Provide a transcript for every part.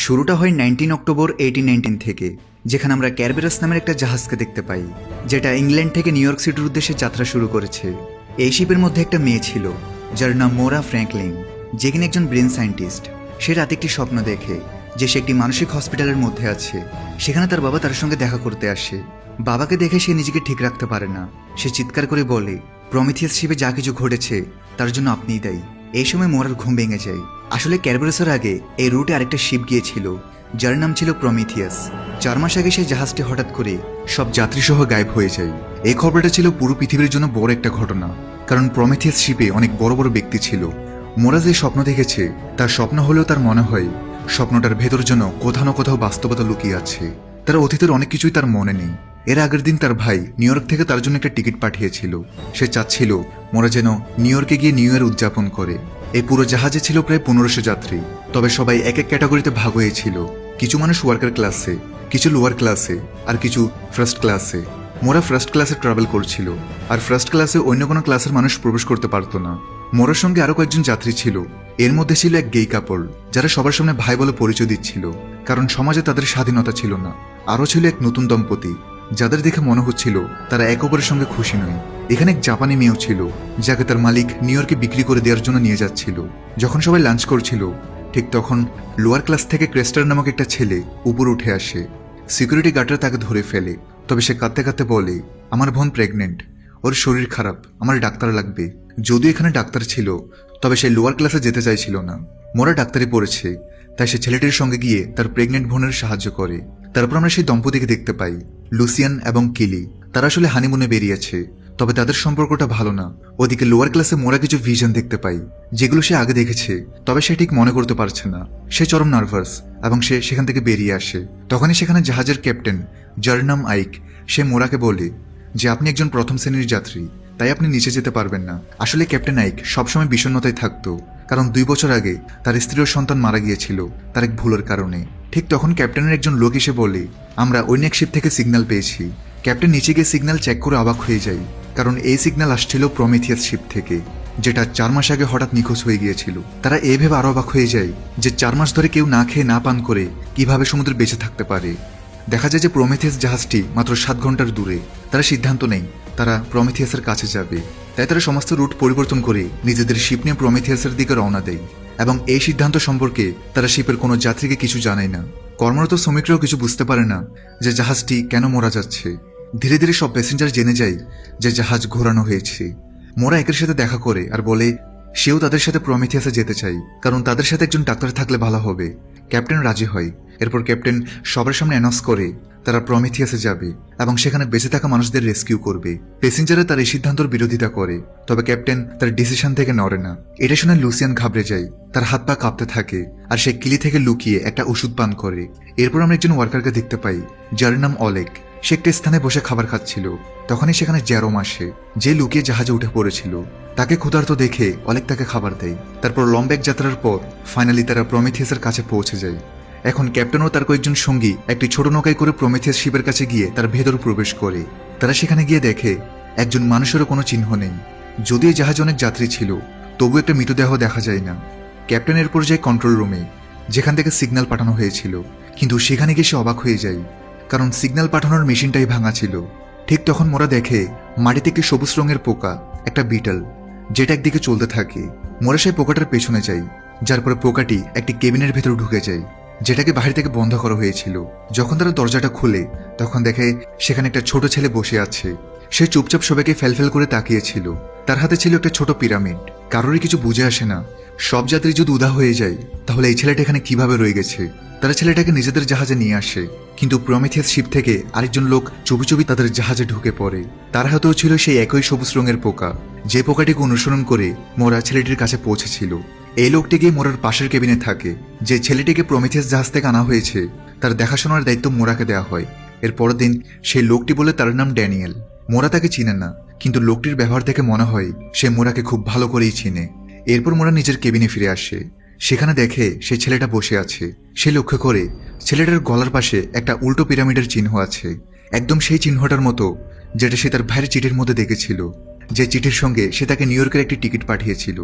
শুরুটা হয় 19 অক্টোবর 1819 থেকে, যেখানে আমরা ক্যারবেরাস নামের একটা জাহাজকে দেখতে পাই, যেটা ইংল্যান্ড থেকে নিউ ইয়র্ক সিটির উদ্দেশ্যে যাত্রা শুরু করেছে। এই শিপের মধ্যে একটা মেয়ে ছিল, যার নাম মোরা ফ্র্যাঙ্কলিন, যে কিনা একজন ব্রেন সায়েন্টিস্ট। সে রাতে একটি স্বপ্ন দেখে যে সে একটি মানসিক হসপিটালের মধ্যে আছে। সেখানে তার বাবা তার সঙ্গে দেখা করতে আসে। বাবাকে দেখে সে নিজেকে ঠিক রাখতে পারে না। সে চিৎকার করে বলে, প্রমিথিয়াস শিপে যা কিছু ঘটেছে তার জন্য আপনিই দায়ী। এই সময় মোরার ঘুম ভেঙে যায়। আসলে ক্যারবেরাসের আগে এই রুটে আরেকটা শিপ গিয়েছিল, যার নাম ছিল প্রমিথিয়াস। 4 মাস আগে সেই জাহাজটি হঠাৎ করে সব যাত্রী সহ গায়েব হয়ে যায়। এই খবরটা ছিল পুরো পৃথিবীর জন্য বড় একটা ঘটনা, কারণ প্রমিথিয়াস শিপে অনেক বড় বড় ব্যক্তি ছিল। মোরা যে স্বপ্ন দেখেছে তার স্বপ্ন হলেও তার মনে হয় স্বপ্নটার ভেতর যেন কোথাও না কোথাও বাস্তবতা লুকিয়ে আছে। তার অতীতের অনেক কিছুই তার মনে নেই। এর আগের দিন তার ভাই নিউ ইয়র্ক থেকে তার জন্য একটা টিকিট পাঠিয়েছিল। সে চাচ্ছিল মোরা যেন নিউ ইয়র্কে গিয়ে নিউ ইয়ার উদযাপন করে। এই পুরো জাহাজে ছিল প্রায় 1500 যাত্রী, তবে সবাই এক এক ক্যাটাগরিতে ভাগ হয়েছিল। কিছু মানুষ ওয়ার্কার ক্লাসে, কিছু লোয়ার ক্লাসে, আর কিছু ফার্স্ট ক্লাসে। মোরা ফার্স্ট ক্লাসে ট্রাভেল করছিল, আর ফার্স্ট ক্লাসে অন্য কোনো ক্লাসের মানুষ প্রবেশ করতে পারতো না। মোরার সঙ্গে আরো কয়েকজন যাত্রী ছিল। এর মধ্যে ছিল এক গেই কাপড়, যারা সবার সামনে ভাই বলে পরিচয় দিচ্ছিল, কারণ সমাজে তাদের স্বাধীনতা ছিল না। আরও ছিল এক নতুন দম্পতি, যাদের দেখে মনে হচ্ছিল তারা একে অপরের সঙ্গে খুশি নয়। এখানে এক জাপানি মেয়েও ছিল, যাকে তার মালিক নিউ ইয়র্কে বিক্রি করে দেওয়ার জন্য নিয়ে যাচ্ছিল। যখন সবাই লাঞ্চ করছিল, ঠিক তখন লোয়ার ক্লাস থেকে ক্রেস্টার নামক একটা ছেলে উপরে উঠে আসে। সিকিউরিটি গার্ডরা তাকে ধরে ফেলে, তবে সে কাঁদতে কাঁদতে বলে, আমার বোন প্রেগনেন্ট, ওর শরীর খারাপ, আমার ডাক্তার লাগবে। যদিও এখানে ডাক্তার ছিল, তবে সে লোয়ার ক্লাসে যেতে চাইছিল না। মোরা ডাক্তারি পড়েছে, তাই সে ছেলেটির সঙ্গে গিয়ে তার প্রেগনেন্ট বোনের সাহায্য করে। তারপর আমরা সেই দম্পতিকে দেখতে পাই, লুসিয়ান এবং কিলি। তারা আসলে হানিমুনে বেরিয়েছে, তবে তাদের সম্পর্কটা ভালো না। ওদিকে লোয়ার ক্লাসে মোরা কিছু ভিশন দেখতে পাই, যেগুলো সে আগে দেখেছে, তবে সে ঠিক মনে করতে পারছে না। সে চরম নার্ভাস এবং সে সেখান থেকে বেরিয়ে আসে। তখনই সেখানে জাহাজের ক্যাপ্টেন, যার নাম আইক, সে মোরাকে বলে যে আপনি একজন প্রথম শ্রেণীর যাত্রী, তাই আপনি নিচে যেতে পারবেন না। আসলে ক্যাপ্টেন আইক সবসময় বিষণ্ণতায় থাকতো, কারণ 2 বছর আগে তার স্ত্রী ও সন্তান মারা গিয়েছিল তার এক ভুলের কারণে। ঠিক তখন ক্যাপ্টেনের একজন লোক এসে বলে, আমরা অন্য এক শিপ থেকে সিগন্যাল পেয়েছি। ক্যাপ্টেন নিচে গিয়ে সিগন্যাল চেক করে অবাক হয়ে যায়, কারণ এই সিগন্যাল আসছিল প্রমিথিয়াস শিপ থেকে, যেটা 4 মাস আগে হঠাৎ নিখোঁজ হয়ে গিয়েছিল। তারা এই ভেবে আরো অবাক হয়ে যায় যে 4 মাস ধরে কেউ না খেয়ে না পান করে কিভাবে সমুদ্রে বেঁচে থাকতে পারে। দেখা যায় যে প্রমিথিয়াস জাহাজটি মাত্র 7 ঘন্টার দূরে। তারা সিদ্ধান্ত নেয় তারা প্রমিথিয়াসের কাছে যাবে, তাই তারা সমস্ত রুট পরিবর্তন করে নিজেদের শিপ নিয়ে প্রমিথিয়াসের দিকে রওনা দেয়। এবং এই সিদ্ধান্ত সম্পর্কে তারা শিপের কোনো যাত্রীকে কিছু জানায় না। কর্মরত শ্রমিকরাও কিছু বুঝতে পারে না যে জাহাজটি কেন মরা যাচ্ছে। ধীরে ধীরে সব প্যাসেঞ্জার জেনে যায় যে জাহাজ ঘোরানো হয়েছে। মোরা একের সাথে দেখা করে আর বলে সেও তাদের সাথে প্রমিথিয়াসে যেতে চাই, কারণ তাদের সাথে একজন ডাক্তার থাকলে ভালো হবে। ক্যাপ্টেন রাজি হয়। এরপর ক্যাপ্টেন সবার সামনে অ্যানাউন্স করে তারা প্রমিথিয়াসে যাবে এবং সেখানে বেঁচে থাকা মানুষদের রেস্কিউ করবে। প্যাসেঞ্জাররা তার এই সিদ্ধান্তের বিরোধিতা করে, তবে ক্যাপ্টেন তার ডিসিশন থেকে নড়ে না। এটা শুনে লুসিয়ান ঘাবড়ে যায়, তার হাত পা কাঁপতে থাকে, আর সে কিলি থেকে লুকিয়ে একটা ওষুধ পান করে। এরপর আমরা একজন ওয়ার্কারকে দেখতে পাই, যার নাম অলেক। সে একটা স্থানে বসে খাবার খাচ্ছিল। তখনই সেখানে জ্যারোম আসে, যে লুকিয়ে জাহাজে উঠে পড়েছিল। তাকে ক্ষুধার্ত দেখে অলেক তাকে খাবার দেয়। তারপর লম্বা এক যাত্রার পর ফাইনালি তারা প্রমিথিয়াসের কাছে পৌঁছে যায়। এখন ক্যাপ্টেন ও তার কয়েকজন সঙ্গী একটি ছোট নৌকায় করে প্রমিথিয়াস শিপের কাছে গিয়ে তার ভেতর প্রবেশ করে। তারা সেখানে গিয়ে দেখে একজন মানুষেরও কোনো চিহ্ন নেই। যদিও জাহাজে অনেক যাত্রী ছিল, তবু একটা মৃতদেহ দেখা যায় না। ক্যাপ্টেন এরপর যায় কন্ট্রোল রুমে, যেখান থেকে সিগন্যাল পাঠানো হয়েছিল, কিন্তু সেখানে গিয়ে সে অবাক হয়ে যায়, কারণ সিগন্যাল পাঠানোর মেশিনটাই ভাঙা ছিল। ঠিক তখন মোরা দেখে মাটিতে একটি সবুজ রঙের পোকা, একটা বিটল, যেটা একদিকে চলতে থাকে। মোরা সেই পোকাটার পেছনে যায়, যার পরে পোকাটি একটি কেবিনের ভেতর ঢুকে যায়, যেটাকে বাহির থেকে বন্ধ করা হয়েছিল। যখন তারা দরজাটা খুলে, তখন দেখে সেখানে একটা ছোট ছেলে বসে আছে। সে চুপচাপ সবাইকে ফেলফেল করে তাকিয়েছিল। তার হাতে ছিল একটা ছোট পিরামিড। কারোরই কিছু বুঝে আসে না, সব যাত্রী যদি উদা হয়ে যায় তাহলে এই ছেলেটা এখানে কিভাবে রয়ে গেছে। তারা ছেলেটাকে নিজেদের জাহাজে নিয়ে আসে, কিন্তু প্রমিথিয়াস শিপ থেকে আরেকজন লোক চুপি চুপি তাদের জাহাজে ঢুকে পড়ে। তার হাতেও ছিল সেই একই সবুজ রঙের পোকা, যে পোকাটিকে অনুসরণ করে মোরা ছেলেটির কাছে পৌঁছেছিল। এই লোকটি গিয়ে মোরার পাশের কেবিনে থাকে। যে ছেলেটিকে প্রমিথিয়াস জাহাজ থেকে আনা হয়েছে তার দেখাশোনার দায়িত্ব মোরাকে দেওয়া হয়। এর পরের দিন সেই লোকটি বলে তার নাম ড্যানিয়েল। মোরা তাকে চিনে না, কিন্তু লোকটির ব্যবহার দেখে মনে হয় সে মোরাকে খুব ভালো করেই চিনে। এরপর মোরা নিজের কেবিনে ফিরে আসে। সেখানে দেখে সেই ছেলেটা বসে আছে। সে লক্ষ্য করে ছেলেটার গলার পাশে একটা উল্টো পিরামিডের চিহ্ন আছে, একদম সেই চিহ্নটার মতো যেটা সে তার ভাইয়ের চিঠির মধ্যে দেখেছিল, যে চিঠির সঙ্গে সে তাকে নিউ ইয়র্কের একটি টিকিট পাঠিয়েছিল।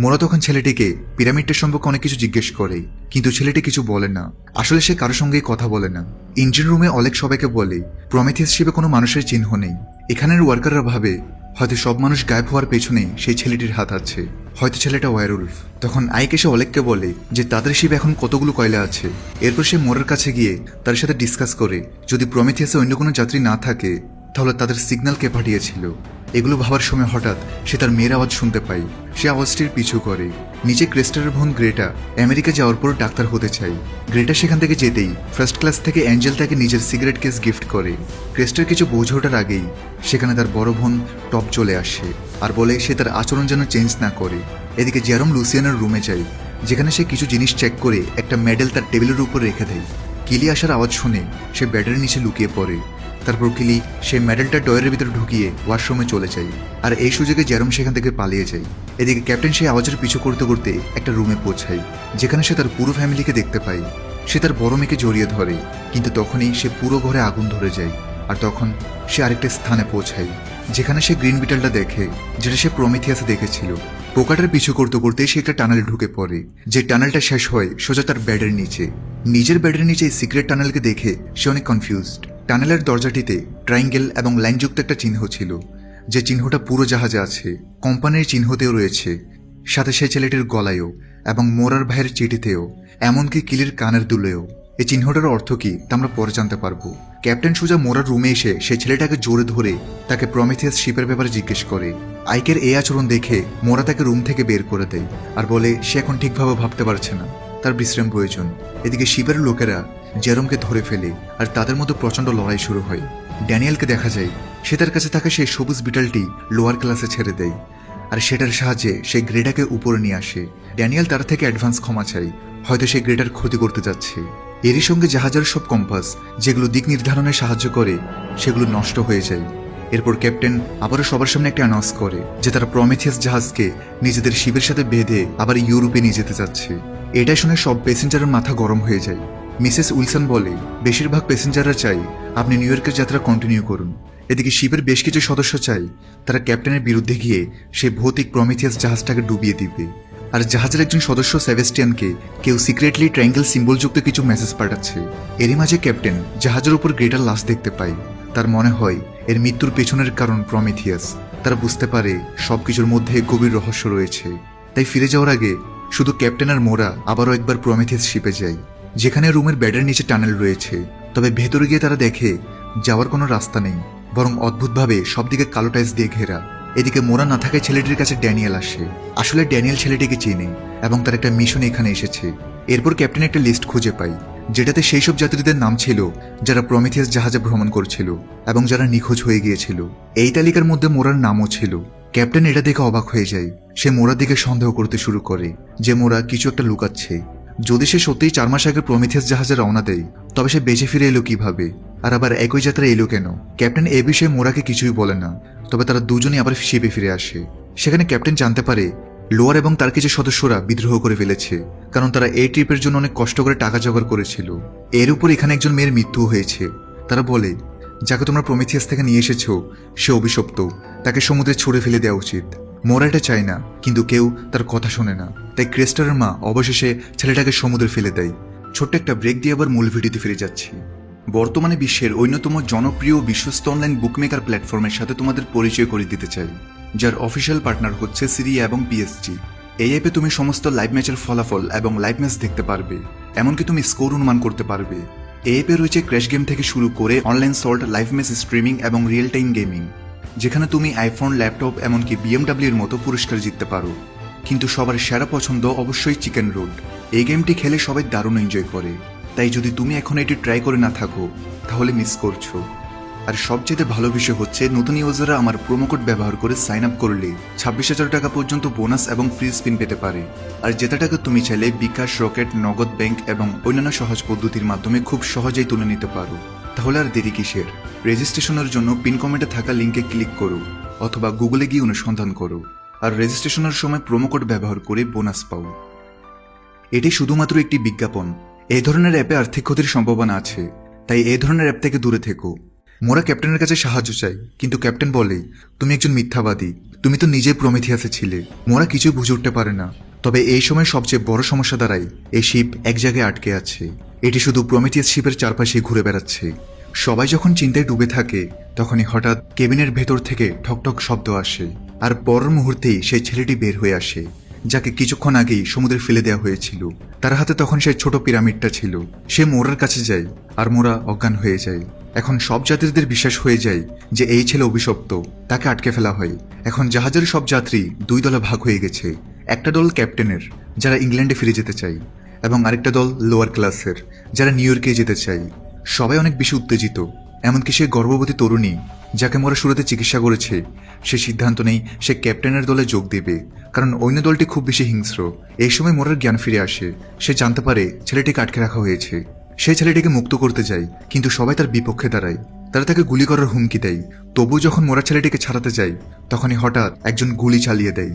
মোরা তখন ছেলেটিকে পিরামিডটার সম্পর্কে অনেক কিছু জিজ্ঞেস করে, কিন্তু ছেলেটি কিছু বলে না। আসলে সে কারোর সঙ্গেই কথা বলে না। ইঞ্জিন রুমে অলেক সবাইকে বলে প্রমেথিয়াস শিপে কোনো মানুষের চিহ্ন নেই। এখানের ওয়ার্কাররা ভাবে হয়তো সব মানুষ গায়েব হওয়ার পেছনে সেই ছেলেটির হাত আছে, হয়তো ছেলেটা ওয়ারউলফ। তখন আইক এসে অলেককে বলে যে তাদের শিপে এখন কতগুলো কয়লা আছে। এরপর সে মোরার কাছে গিয়ে তার সাথে ডিসকাস করে যদি প্রমেথিয়াসে অন্য কোনো যাত্রী না থাকে তাহলে তাদের সিগন্যাল কে পাঠিয়েছিল। এগুলো ভাবার সময় হঠাৎ সে তার মেয়ের আওয়াজ শুনতে পায়। সে আওয়াজটির পিছু করে। নিচে ক্রেস্টারের বোন গ্রেটা আমেরিকা যাওয়ার পর ডাক্তার হতে চায়। গ্রেটা সেখান থেকে যেতেই ফার্স্ট ক্লাস থেকে অ্যাঞ্জেল তাকে নিজের সিগারেট কেস গিফট করে। ক্রেস্টার কিছু বোঝে ওঠার আগেই সেখানে তার বড় বোন টপ চলে আসে আর বলে সে তার আচরণ যেন চেঞ্জ না করে। এদিকে জেরম লুসিয়ানের রুমে যায়, যেখানে সে কিছু জিনিস চেক করে একটা মেডেল তার টেবিলের উপর রেখে দেয়। কিলি আসার আওয়াজ শুনে সে ব্যাডের নিচে লুকিয়ে পড়ে। তারপর কিলি সেই মেডেলটা ডয়ের ভিতরে ঢুকিয়ে ওয়াশরুমে চলে যায়, আর এই সুযোগে জেরম সেখান থেকে পালিয়ে যায়। এদিকে ক্যাপ্টেন সেই আওয়াজের পিছু করতে করতে একটা রুমে পৌঁছায়, যেখানে সে তার পুরো ফ্যামিলিকে দেখতে পায়। সে তার বড় মেয়েকে জড়িয়ে ধরে, কিন্তু তখনই সে পুরো ঘরে আগুন ধরে যায়। আর তখন সে আরেকটা স্থানে পৌঁছায়, যেখানে সে গ্রিন বিটালটা দেখে, যেটা সে প্রমেথিয়াসে দেখেছিল। পোকাটার পিছু করতে করতে সে একটা টানেল ঢুকে পড়ে, যে টানেলটা শেষ হয় সোজা তার বেডের নিচে। নিজের বেডের নিচে এই সিক্রেট টানেলকে দেখে সে অনেক কনফিউজড। টানেলের দরজাটিতে ট্রায়াঙ্গেল এবং লাইনযুক্ত একটা চিহ্ন ছিল, যে চিহ্নটা পুরো জাহাজে আছে। কোম্পানির চিহ্নতেও রয়েছে, সাথে সেই ছেলেটির গলায়ও এবং মোরার ভাইয়ের চিঠিতেও, এমনকি কিলির কানের দুলেও। এই চিহ্নটার অর্থ কি তা আমরা পরে জানতে পারবো। ক্যাপ্টেন সোজা মোরার রুমে এসে সেই ছেলেটাকে জোরে ধরে তাকে প্রমেথিয়াস শিপের ব্যাপারে জিজ্ঞেস করে। আইকের এই আচরণ দেখে মোরা তাকে রুম থেকে বের করে দেয় আর বলে সে এখন ঠিকভাবে ভাবতে পারছে না, তার বিশ্রাম প্রয়োজন। এদিকে শিপের লোকেরা জেরমকে ধরে ফেলে আর তাদের মধ্যে প্রচণ্ড লড়াই শুরু হয়। ড্যানিয়েলকে দেখা যায় সে তার কাছে থাকা সেই সবুজ বিটালটি লোয়ার ক্লাসে ছেড়ে দেয়, আর সেটার সাহায্যে সে গ্রেটাকে উপরে নিয়ে আসে। ড্যানিয়েল তার থেকে অ্যাডভান্স ক্ষমা চাই, হয়তো সে গ্রেটার ক্ষতি করতে যাচ্ছে। এরই সঙ্গে জাহাজের সব কম্পাস যেগুলো দিক নির্ধারণে সাহায্য করে সেগুলো নষ্ট হয়ে যায়। এরপর ক্যাপ্টেন আবারও সবার সামনে একটা অ্যানাউন্স করে যে তারা প্রমেথিয়াস জাহাজকে নিজেদের শিপের সাথে বেঁধে আবার ইউরোপে নিয়ে যেতে যাচ্ছে। এটা শুনে সব প্যাসেঞ্জারের মাথা গরম হয়ে যায়। মিসেস উইলসন বলে বেশিরভাগ প্যাসেঞ্জাররা চাই আপনি নিউ ইয়র্কের যাত্রা কন্টিনিউ করুন। এদিকে শিপের বেশ কিছু সদস্য চাই তারা ক্যাপ্টেনের বিরুদ্ধে গিয়ে সেই ভৌতিক প্রমেথিয়াস জাহাজটাকে ডুবিয়ে দিবে। আর জাহাজের একজন সদস্য সেবাস্টিয়ানকে কেউ সিক্রেটলি ট্রায়াঙ্গেল সিম্বলযুক্ত কিছু মেসেজ পাঠাচ্ছে। এরই মাঝে ক্যাপ্টেন জাহাজের উপর গ্রেটার লাশ দেখতে পায়। তার মনে হয় এর মৃত্যুর পেছনের কারণ প্রমেথিয়াস। তারা বুঝতে পারে সবকিছুর মধ্যে গভীর রহস্য রয়েছে। তাই ফিরে যাওয়ার আগে শুধু ক্যাপ্টেন আর মোরা আবারও একবার প্রমেথিয়াস শিপে যায়, যেখানে রুমের বেডের নিচে টানেল রয়েছে। তবে ভেতরে গিয়ে তারা দেখে যাওয়ার কোনো রাস্তা নেই, বরং অদ্ভুতভাবে সবদিকে কালো টাইলস দিয়ে ঘেরা। এদিকে মোরা না থাকায় ছেলেটির কাছে ড্যানিয়েল আসে। আসলে ড্যানিয়েল ছেলেটিকে চিনে এবং তার একটা মিশন এখানে এসেছে। এরপর ক্যাপ্টেন একটা লিস্ট খুঁজে পায়, যেটাতে সেই সব যাত্রীদের নাম ছিল যারা প্রমেথিয়াস জাহাজে ভ্রমণ করছিল এবং যারা নিখোঁজ হয়ে গিয়েছিল। এই তালিকার মধ্যে মোরার নামও ছিল। ক্যাপ্টেন এটা দেখে অবাক হয়ে যায়। সে মোরার দিকে সন্দেহ করতে শুরু করে যে মোরা কিছু একটা লুকাচ্ছে। যদি সে সত্যিই 4 মাস আগে প্রমেথিয়াস জাহাজে রওনা দেয়, তবে সে বেঁচে ফিরে এলো কিভাবে, আর আবার একই যাত্রা এলো কেন? ক্যাপ্টেন এ বিষয়ে মোরাকে কিছুই বলে না। তবে তারা দুজনেই আবার শিপে ফিরে আসে। সেখানে ক্যাপ্টেন জানতে পারে লোয়ার এবং তার কিছু সদস্যরা বিদ্রোহ করে ফেলেছে, কারণ তারা এই ট্রিপের জন্য অনেক কষ্ট করে টাকা জোগাড় করেছিল। এর উপর এখানে একজন মেয়ের মৃত্যু হয়েছে। তারা বলে যাকে তোমরা প্রমেথিয়াস থেকে নিয়ে এসেছো সে অভিশপ্ত, তাকে সমুদ্রে ছুঁড়ে ফেলে দেওয়া উচিত। মোরা এটা চায় না, কিন্তু কেউ তার কথা শোনে না। তাই ক্রেস্টারের মা অবশেষে ছেলেটাকে সমুদ্রে ফেলে দেয়। ছোট্ট একটা ব্রেক দিয়ে আবার মূল ভিডিওতে ফিরে যাচ্ছি। বর্তমানে বিশ্বের অন্যতম জনপ্রিয় বিশ্বস্ত অনলাইন বুকমেকার প্ল্যাটফর্মের সাথে তোমাদের পরিচয় করে দিতে চাই, যার অফিসিয়াল পার্টনার হচ্ছে সিরিয়া এবং পিএসজি। এই অ্যাপে তুমি সমস্ত লাইভ ম্যাচের ফলাফল এবং লাইভ ম্যাচ দেখতে পারবে, এমনকি তুমি স্কোর অনুমান করতে পারবে। এই অ্যাপে রয়েছে ক্র্যাশ গেম থেকে শুরু করে online salt, live match streaming এবং রিয়েল টাইম গেমিং, যেখানে তুমি আইফোন, ল্যাপটপ এমনকি BMW এর মতো পুরস্কার জিততে পারো। কিন্তু সবার সেরা পছন্দ অবশ্যই চিকেন রোড। এই গেমটি খেলে সবাই দারুণ এনজয় করে, তাই যদি তুমি এখন এটি ট্রাই করে না থাকো তাহলে মিস করছো। আর সবচেয়ে ভালো বিষয় হচ্ছে নতুন ইউজাররা আমার প্রোমো কোড ব্যবহার করে সাইন আপ করলে 26,000 টাকা পর্যন্ত বোনাস এবং ফ্রি স্পিন পেতে পারে। আর যেটা টাকা তুমি চাইলে বিকাশ, রকেট, নগদ ব্যাংক এবং অন্যান্য সহজ পদ্ধতির মাধ্যমে খুব সহজেই তুলে নিতে পারো। তাহলে আর দেরি কিসের? রেজিস্ট্রেশনের জন্য পিন কমেন্টে থাকা লিঙ্কে ক্লিক করো অথবা গুগলে গিয়ে অনুসন্ধান করো, আর রেজিস্ট্রেশনের সময় প্রোমো কোড ব্যবহার করে বোনাস পাও। এটি শুধুমাত্র একটি বিজ্ঞাপন। এই ধরনের অ্যাপে আর্থিক ক্ষতির সম্ভাবনা আছে, তাই এই ধরনের অ্যাপ থেকে দূরে থেকো। মোরা ক্যাপ্টেনের কাছে সাহায্য চাই, কিন্তু ক্যাপ্টেন বলে, তুমি একজন মিথ্যাবাদী, তুমি তো নিজে প্রমিথিয়াসে ছিলে। মোরা কিছুই বুঝে উঠতে পারে না। তবে এই সময় সবচেয়ে বড় সমস্যা দাঁড়ায়, এই শিপ এক জায়গায় আটকে আছে। এটি শুধু প্রমিথিয়াস শিপের চারপাশে ঘুরে বেড়াচ্ছে। সবাই যখন চিন্তায় ডুবে থাকে, তখনই হঠাৎ কেবিনের ভেতর থেকে ঠকঠক শব্দ আসে, আর পরের মুহূর্তেই সেই ছেলেটি বের হয়ে আসে, যাকে কিছুক্ষণ আগেই সমুদ্রে ফেলে দেওয়া হয়েছিল। তার হাতে তখন সেই ছোট পিরামিডটা ছিল। সে মোরার কাছে যায়, আর মোরা অজ্ঞান হয়ে যায়। এখন সব যাত্রীদের বিশ্বাস হয়ে যায় যে এই ছেলে অভিশপ্ত, তাকে আটকে ফেলা হয়। এখন জাহাজের সব যাত্রী দুই দলে ভাগ হয়ে গেছে। একটা দল ক্যাপ্টেনের, যারা ইংল্যান্ডে ফিরে যেতে চায়, এবং আরেকটা দল লোয়ার ক্লাসের, যারা নিউ ইয়র্কে যেতে চায়। সবাই অনেক বেশি উত্তেজিত। এমনকি সে গর্ভবতী তরুণী, যাকে মোরা শুরুতে চিকিৎসা করেছে, সে সিদ্ধান্ত নেই সে ক্যাপ্টেনের দলে যোগ দেবে, কারণ অন্য দলটি খুব বেশি হিংস্র। এই সময় মোরার জ্ঞান ফিরে আসে। সে জানতে পারে ছেলেটিকে আটকে রাখা হয়েছে। সেই ছেলেটিকে মুক্ত করতে যায়, কিন্তু সবাই তার বিপক্ষে দাঁড়ায়। তারা তাকে গুলি করার হুমকি দেয়। তবু যখন মোরা ছেলেটিকে ছাড়াতে যায়, তখনই হঠাৎ একজন গুলি চালিয়ে দেয়।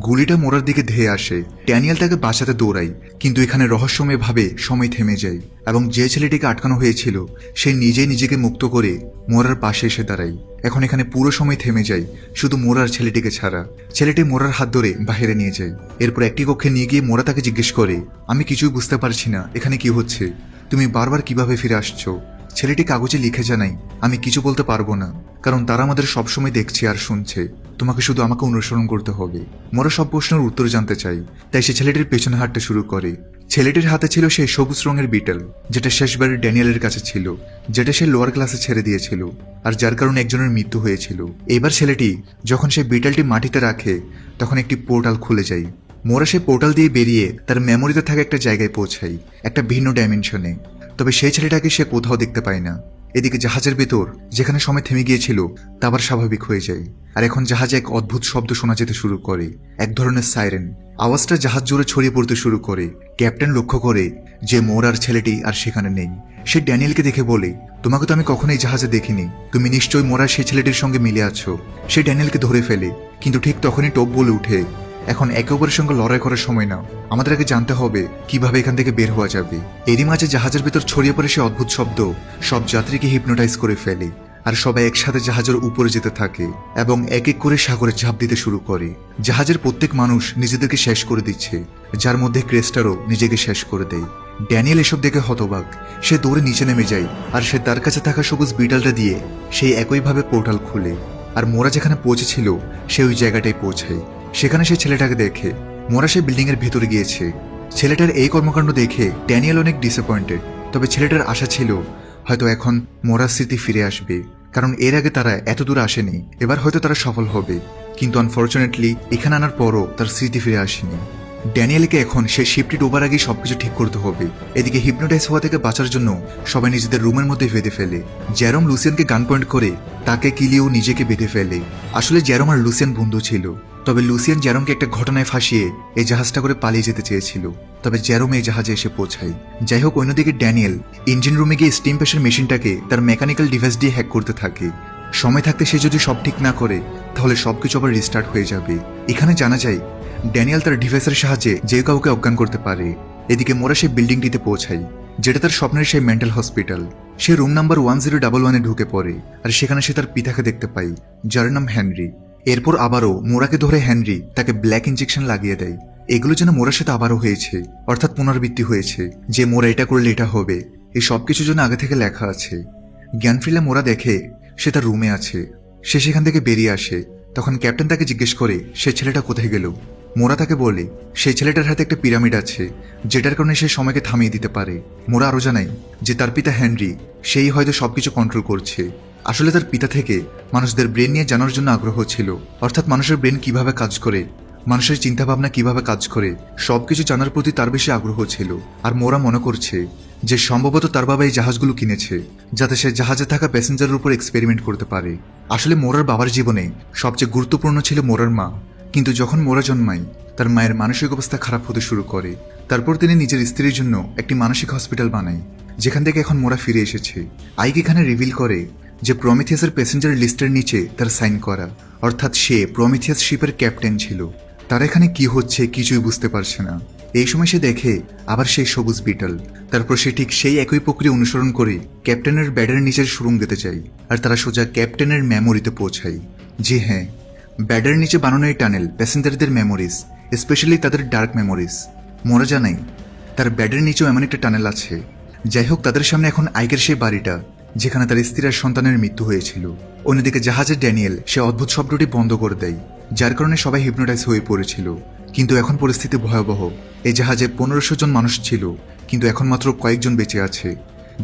গুলিটা মোরার দিকে ধেয়ে আসে। ড্যানিয়েল তাকে বাঁচাতে দৌড়ায়, কিন্তু এখানে রহস্যময়ভাবে সময় থেমে যায়, এবং যে ছেলেটিকে আটকানো হয়েছিল সে নিজেই নিজেকে মুক্ত করে মোরার পাশে এসে দাঁড়ায়। এখন এখানে পুরো সময় থেমে যায়, শুধু মোরার ছেলেটিকে ছাড়া। ছেলেটি মোরার হাত ধরে বাইরে নিয়ে যায়। এরপর একটি কক্ষে নিয়ে গিয়ে মোরা তাকে জিজ্ঞেস করে, আমি কিছুই বুঝতে পারছি না, এখানে কি হচ্ছে? তুমি বারবার কিভাবে ফিরে আসছো? ছেলেটি কাগজে লিখে জানাই, আমি কিছু বলতে পারবো না, কারণ তারা আমাদের সবসময় দেখছে আর শুনছে। তোমাকে শুধু আমাকে অনুসরণ করতে হবে। মোরা সব প্রশ্নের উত্তর জানতে চাই, তাই সে ছেলেটির পেছনে হাঁটতে শুরু করে। ছেলেটির হাতে ছিল সেই সবুজ রঙের বিটেল, যেটা শেষবারের ড্যানিয়েলের কাছে ছিল, যেটা সে লোয়ার ক্লাসে ছেড়ে দিয়েছিল, আর যার কারণে একজনের মৃত্যু হয়েছিল। এবার ছেলেটি যখন সেই বিটেলটি মাটিতে রাখে, তখন একটি পোর্টাল খুলে যায়। মোরা সেই পোর্টাল দিয়ে বেরিয়ে তার মেমোরিতে থাকা একটা জায়গায় পৌঁছাই, একটা ভিন্ন ডাইমেনশনে। তবে সেই ছেলেটাকে সে কোথাও দেখতে পায় না। এদিকে জাহাজের ভেতর যেখানে সময় থেমে গিয়েছিল তা আবার স্বাভাবিক হয়ে যায়। আর এখন জাহাজে এক অদ্ভুত শব্দ শোনা যেতে শুরু করে, এক ধরনের সাইরেন। আওয়াজটা জাহাজ জুড়ে ছড়িয়ে পড়তে শুরু করে। ক্যাপ্টেন লক্ষ্য করে যে মোরার ছেলেটি আর সেখানে নেই। সে ড্যানিয়েলকে দেখে বলে, তোমাকে তো আমি কখনোই জাহাজে দেখিনি, তুমি নিশ্চয়ই মোরার সেই ছেলেটির সঙ্গে মিলে আছো। সে ড্যানিয়েলকে ধরে ফেলে, কিন্তু ঠিক তখনই টোপ বলে উঠে, এখন একে অপরের সঙ্গে লড়াই করার সময় না, আমাদের আগে জানতে হবে কিভাবে এখান থেকে বের হওয়া যাবে। এরই মাঝে জাহাজের ভেতর ছড়িয়ে পড়ে সে অদ্ভুত শব্দ সব যাত্রীকে হিপনোটাইজ করে ফেলে, আর সবাই একসাথে জাহাজের উপরে যেতে থাকে এবং এক এক করে সাগরে ঝাঁপ দিতে শুরু করে। জাহাজের প্রত্যেক মানুষ নিজেদেরকে শেষ করে দিচ্ছে, যার মধ্যে ক্রেস্টারও নিজেকে শেষ করে দেয়। ড্যানিয়েল এসব দেখে হতবাক। সে দৌড়ে নিচে নেমে যায়, আর সে তার কাছে থাকা সবুজ বিটালটা দিয়ে সেই একইভাবে পোর্টাল খুলে, আর মোরা যেখানে পৌঁছেছিল সে ওই জায়গাটায় পৌঁছায়। সেখানে সে ছেলেটাকে দেখে। মোরা সে বিল্ডিং এর ভেতরে গিয়েছে। ছেলেটার এই কর্মকাণ্ড দেখে ড্যানিয়েল অনেক ডিসঅ্যাপয়েন্টেড। তবে ছেলেটার আশা ছিল হয়তো এখন মোরার স্মৃতি ফিরে আসবে, কারণ এর আগে তারা এত দূর আসেনি। এবার হয়তো তারা সফল হবে, কিন্তু আনফর্চুনেটলি এখানে আনার পরও তার স্মৃতি ফিরে আসেনি। ড্যানিয়েলকে এখন সে শিপটি ডোবার আগেই সবকিছু ঠিক করতে হবে। এদিকে হিপনোটাইজ হওয়া থেকে বাঁচার জন্য সবাই নিজেদের রুমের মধ্যে বেঁধে ফেলে। জ্যারম লুসিয়ানকে গান পয়েন্ট করে তাকে কিলিয়েও নিজেকে বেঁধে ফেলে। আসলে জ্যারম আর লুসিয়ান বন্ধু ছিল, তবে লুসিয়ান জ্যারমকে একটা ঘটনায় ফাঁসিয়ে এই জাহাজটা করে পালিয়ে যেতে চেয়েছিল। তবে জ্যারম এই জাহাজে এসে পৌঁছায়। যাই হোক, অন্যদিকে ড্যানিয়েল ইঞ্জিন রুমে গিয়ে স্টিম প্রেসার মেশিনটাকে তার মেকানিক্যাল ডিভাইস দিয়ে হ্যাক করতে থাকে। সময় থাকতে সে যদি সব ঠিক না করে, তাহলে সবকিছু আবার রিস্টার্ট হয়ে যাবে। এখানে জানা যায় ড্যানিয়েল তার ডিভাইসের সাহায্যে যে কাউকে অজ্ঞান করতে পারে। এদিকে মোরা সেই বিল্ডিংটিতে পৌঁছায়, যেটা তার স্বপ্নের সেই মেন্টাল হসপিটাল। সে রুম নাম্বার 1011-এ ঢুকে পড়ে, আর সেখানে সে তার পিতাকে দেখতে পায়, যার নাম হেনরি। এরপর আবারও মোরাকে ধরে হেনরি তাকে ব্ল্যাক ইঞ্জেকশন লাগিয়ে দেয়। এগুলো যেন মোরার সাথে আবারও হয়েছে, অর্থাৎ পুনরাবৃত্তি হয়েছে, যে মোরা এটা করলে এটা হবে। এই সবকিছুর জন্য আগে থেকে লেখা আছে। জ্ঞান ফিরলে মোরা দেখে সে তার রুমে আছে। সে সেখান থেকে বেরিয়ে আসে। তখন ক্যাপ্টেন তাকে জিজ্ঞেস করে সে ছেলেটা কোথায় গেল। মোরা তাকে বলে সেই ছেলেটার হাতে একটা পিরামিড আছে, যেটার কারণে সে সময়কে থামিয়ে দিতে পারে। মোরা আরও জানায় যে তার পিতা হেনরি, সেই হয়তো সবকিছু কন্ট্রোল করছে। আসলে তার পিতা থেকে মানুষদের ব্রেন নিয়ে জানার জন্য আগ্রহ ছিল, অর্থাৎ মানুষের ব্রেন কিভাবে কাজ করে, মানুষের চিন্তাভাবনা কিভাবে কাজ করে, সবকিছু জানার প্রতি তার বেশি আগ্রহ ছিল। আর মোরা মনে করছে যে সম্ভবত তার বাবা এই জাহাজগুলো কিনেছে, যাতে সে জাহাজে থাকা প্যাসেঞ্জারের উপর এক্সপেরিমেন্ট করতে পারে। আসলে মোরার বাবার জীবনে সবচেয়ে গুরুত্বপূর্ণ ছিল মোরার মা, কিন্তু যখন মোরা জন্মায় তার মায়ের মানসিক অবস্থা খারাপ হতে শুরু করে। তারপর তিনি নিজের স্ত্রীর জন্য একটি মানসিক হসপিটাল বানায়, যেখান থেকে এখন মোরা ফিরে এসেছে। আইক এখানে রিভিল করে যে প্রমিথিয়াসের প্যাসেঞ্জার লিস্টের নিচে তার সাইন করা, অর্থাৎ সে প্রমিথিয়াস শিপের ক্যাপ্টেন ছিল। তারা এখানে কি হচ্ছে কিছুই বুঝতে পারছে না। এই সময় সে দেখে আবার সেই সবুজ বিটল। তারপর সে ঠিক সেই একই প্রক্রিয়া অনুসরণ করে ক্যাপ্টেনের ব্যাডের নিচের সুড়ঙ্গেতে যায়, আর তারা সোজা ক্যাপ্টেনের মেমোরিতে পৌঁছায়। জি হ্যাঁ, ব্যাডের নিচে বানানো এই টানেল প্যাসেঞ্জারদের মেমোরিজ, স্পেশালি তাদের ডার্ক মেমোরিজ। মোরা জানাই তার ব্যাডের নিচেও এমন একটা টানেল আছে। যাই হোক, তাদের সামনে এখন আইকের সেই বাড়িটা যেখানে তার স্ত্রী আর সন্তানের মৃত্যু হয়েছিল। অন্যদিকে জাহাজের ড্যানিয়েল সে অদ্ভুত শব্দটি বন্ধ করে দেয়, যার কারণে সবাই হিপনোটাইজ হয়ে পড়েছিল। কিন্তু এখন পরিস্থিতি ভয়াবহ। এই জাহাজে 1500 জন মানুষ ছিল, কিন্তু এখন মাত্র কয়েকজন বেঁচে আছে।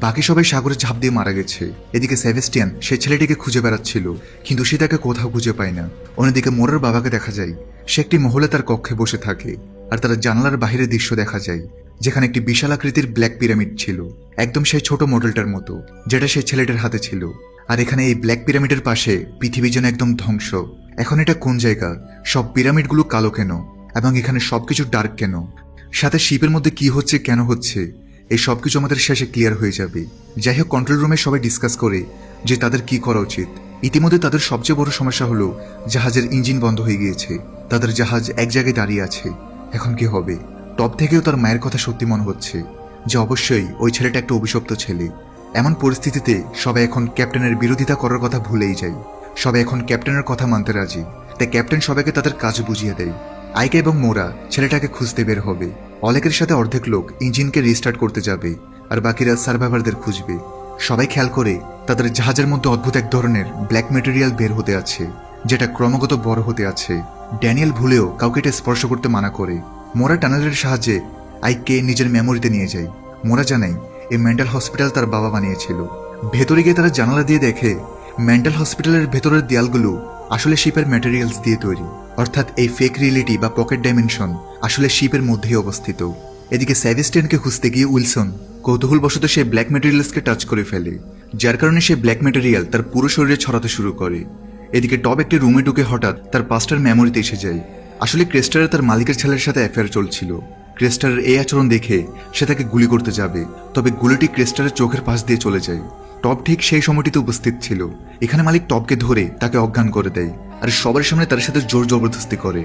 বাকি সবাই সাগরে ঝাঁপ দিয়ে মারা গেছে। এদিকে সেভেস্টিয়ান সে ছেলেটিকে খুঁজে বেড়াচ্ছিল, কিন্তু সে তাকে কোথাও খুঁজে পায় না। অন্যদিকে মোরার বাবাকে দেখা যায়, সে একটি মহলে তার কক্ষে বসে থাকে, আর তার জানালার বাইরে দৃশ্য দেখা যায় যেখানে একটি বিশাল আকৃতির ব্ল্যাক পিরামিড ছিল, একদম সেই ছোট মডেলটার মতো যেটা সেই ছেলেটার হাতে ছিল। আর এখানে এই ব্ল্যাক পিরামিডের পাশে পৃথিবী যেন একদম ধ্বংস। এখন এটা কোন জায়গা? সব পিরামিডগুলো কালো কেন, এবং এখানে সবকিছু ডার্ক কেন? সাথে শিপের মধ্যে কি হচ্ছে, কেন হচ্ছে, এই সবকিছু আমাদের শেষে ক্লিয়ার হয়ে যাবে। যাই হোক, কন্ট্রোল রুমে সবাই ডিসকাস করে যে তাদের কি করা উচিত। ইতিমধ্যে তাদের সবচেয়ে বড় সমস্যা হলো জাহাজের ইঞ্জিন বন্ধ হয়ে গিয়েছে। তাদের জাহাজ এক জায়গায় দাঁড়িয়ে আছে। এখন কি হবে? টপ থেকেও তার মায়ের কথা সত্যি মনে হচ্ছে যে অবশ্যই ওই ছেলেটা একটা অভিশপ্ত ছেলে। এমন পরিস্থিতিতে সবাই এখন ক্যাপ্টেনের বিরোধিতা করার কথা ভুলেই যায়। সবাই এখন ক্যাপ্টেনের কথা মানতে রাজি। তাই ক্যাপ্টেন সবাইকে তাদের কাজ বুঝিয়ে দেয়। আইকে এবং মোরা ছেলেটাকে খুঁজতে বের হবে। অলেকের সাথে অর্ধেক লোক ইঞ্জিনকে রিস্টার্ট করতে যাবে, আর বাকিরা সার্ভাইভারদের খুঁজবে। সবাই খেয়াল করে তাদের জাহাজের মধ্যে অদ্ভুত এক ধরনের ব্ল্যাক মেটেরিয়াল বের হতে আছে, যেটা ক্রমাগত বড় হতে আছে। ড্যানিয়েল ভুলেও কাউকে এটা স্পর্শ করতে মানা করে। মোরা টানেলের সাহায্যে আইককে নিজের মেমোরিতে নিয়ে যায়। মোরা জানাই এই মেন্টাল হসপিটাল তার বাবা বানিয়েছিল। ভেতরে গিয়ে তারা জানালা দিয়ে দেখে মেন্টাল হসপিটালের ভেতরের দেয়ালগুলো আসলে শিপের ম্যাটেরিয়ালস দিয়ে তৈরি, অর্থাৎ এই ফেক রিয়েলিটি বা পকেট ডাইমেনশন আসলে শিপের মধ্যেই অবস্থিত। এদিকে সেভেস্টিয়ানকে খুঁজতে গিয়ে উইলসন কৌতূহলবশত সে ব্ল্যাক ম্যাটেরিয়ালসকে টাচ করে ফেলে, যার কারণে সে ব্ল্যাক ম্যাটেরিয়াল তার পুরো শরীরে ছড়াতে শুরু করে। এদিকে টব একটি রুমে ঢুকে হঠাৎ তার পাস্টার মেমোরিতে এসে যায়। আসলে ক্রেস্টারের তার মালিকের ছেলের সাথে অ্যাফেয়ার চলছিল। ক্রেস্টারের এই আচরণ দেখে সে তাকে গুলি করতে যাবে, তবে গুলিটি ক্রেস্টারের চোখের পাশ দিয়ে চলে যায়। টব ঠিক সেই সময়টিতে উপস্থিত ছিল। এখানে মালিক টবকে ধরে তাকে অজ্ঞান করে দেয়, আর সবার সামনে তার সাথে জোর জবরদস্তি করে।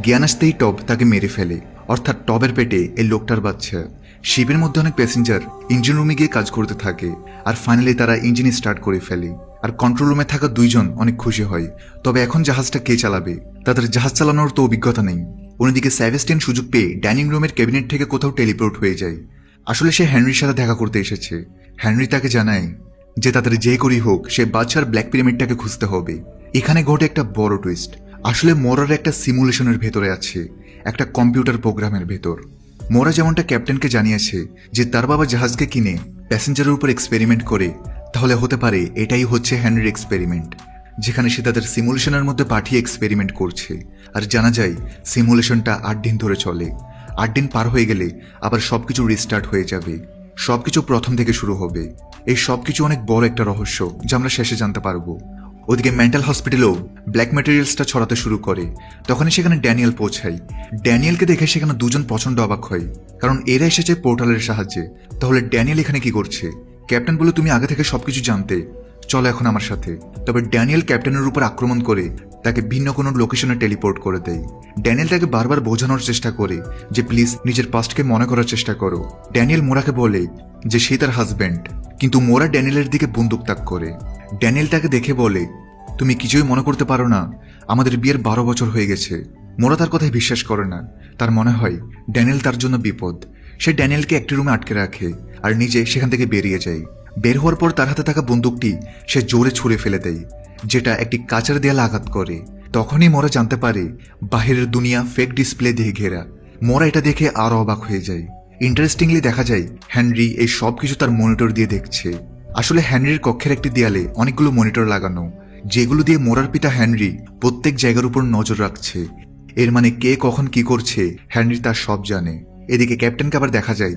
জ্ঞান আসতেই টব তাকে মেরে ফেলে, অর্থাৎ টবের পেটে এই লোকটার বাচ্চা। শিপের মধ্যে অনেক প্যাসেঞ্জার ইঞ্জিন রুমে গিয়ে কাজ করতে থাকে, আর ফাইনালি তারা ইঞ্জিন স্টার্ট করে ফেলে। আর কন্ট্রোল রুমে থাকা দুইজন অনেক খুশি হয়, তবে এখন জাহাজটা কে চালাবে? তাদের জাহাজ চালানোর তো অভিজ্ঞতা নেই। অন্যদিকে সেভেস্টিয়ান সুযোগ পেয়ে ডাইনিং রুমের ক্যাবিনেট থেকে কোথাও টেলিপোর্ট হয়ে যায়। আসলে সে হেনরির সাথে দেখা করতে এসেছে। হেনরি তাকে জানায় যে তাদের যে করেই হোক সে বাচ্চার ব্ল্যাক পিরামিডটাকে খুঁজতে হবে। এখানে ঘটে একটা বড় টুইস্ট। আসলে মোরার একটা সিমুলেশনের ভেতরে আছে, একটা কম্পিউটার প্রোগ্রামের ভেতর। মোরা যেমনটা ক্যাপ্টেনকে জানিয়েছে যে তার বাবা জাহাজকে কিনে প্যাসেঞ্জারের উপর এক্সপেরিমেন্ট করে, তাহলে হতে পারে এটাই হচ্ছে হেনরির এক্সপেরিমেন্ট, যেখানে সে তাদের সিমুলেশনের মধ্যে পাঠিয়ে এক্সপেরিমেন্ট করছে। আর জানা যায় সিমুলেশনটা 8 দিন ধরে চলে। 8 দিন পার হয়ে গেলে আবার সবকিছু রিস্টার্ট হয়ে যাবে, সবকিছু প্রথম থেকে শুরু হবে। এই সবকিছু অনেক বড় একটা রহস্য, যা আমরা শেষে জানতে পারবো। ওদিকে মেন্টাল হসপিটালেও ব্ল্যাক ম্যাটেরিয়ালসটা ছড়াতে শুরু করে। তখনই সেখানে ড্যানিয়েল পৌঁছায়। ড্যানিয়েলকে দেখে সেখানে দুজন প্রচন্ড অবাক হয়, কারণ এরা এসেছে পোর্টালের সাহায্যে। তাহলে ড্যানিয়েল এখানে কি করছে? ক্যাপ্টেন বলে তুমি আগে থেকে সবকিছু জানতে, চলো এখন আমার সাথে। তবে ড্যানিয়েল ক্যাপ্টেনের উপর আক্রমণ করে তাকে ভিন্ন কোনো লোকেশনে টেলিপোর্ট করে দেয়। ড্যানিয়েল তাকে বারবার বোঝানোর চেষ্টা করে যে প্লিজ নিজের পাস্টকে মনে করার চেষ্টা করো। ড্যানিয়েল মোরাকে বলে যে সে তার হাজব্যান্ড, কিন্তু মোরা ড্যানিয়েলের দিকে বন্দুক তাক করে। ড্যানিয়েল তাকে দেখে বলে তুমি কিছুই মনে করতে পারো না, আমাদের বিয়ের 12 বছর হয়ে গেছে। মোরা তার কথায় বিশ্বাস করে না। তার মনে হয় ড্যানিয়েল তার জন্য বিপদ। সে ড্যানিয়েলকে একটি রুমে আটকে রাখে আর নিজে সেখান থেকে বেরিয়ে যায়। বের হওয়ার পর তার হাতে থাকা বন্দুকটি সে জোরে ছুঁড়ে ফেলে দেয়, যেটা একটি কাচের দেয়ালে আঘাত করে। তখনই মোরা জানতে পারে বাহিরের দুনিয়া ফেক ডিসপ্লে দিয়ে ঘেরা। মোরা এটা দেখে আরো অবাক হয়ে যায়। ইন্টারেস্টিংলি দেখা যায় হেনরি এই সব কিছু তার মনিটর দিয়ে দেখছে। আসলে হেনরির কক্ষের একটি দেয়ালে অনেকগুলো মনিটর লাগানো, যেগুলো দিয়ে মোরার পিতা হেনরি প্রত্যেক জায়গার উপর নজর রাখছে। এর মানে কে কখন কি করছে হেনরি তার সব জানে। এদিকে ক্যাপ্টেনকে আবার দেখা যায়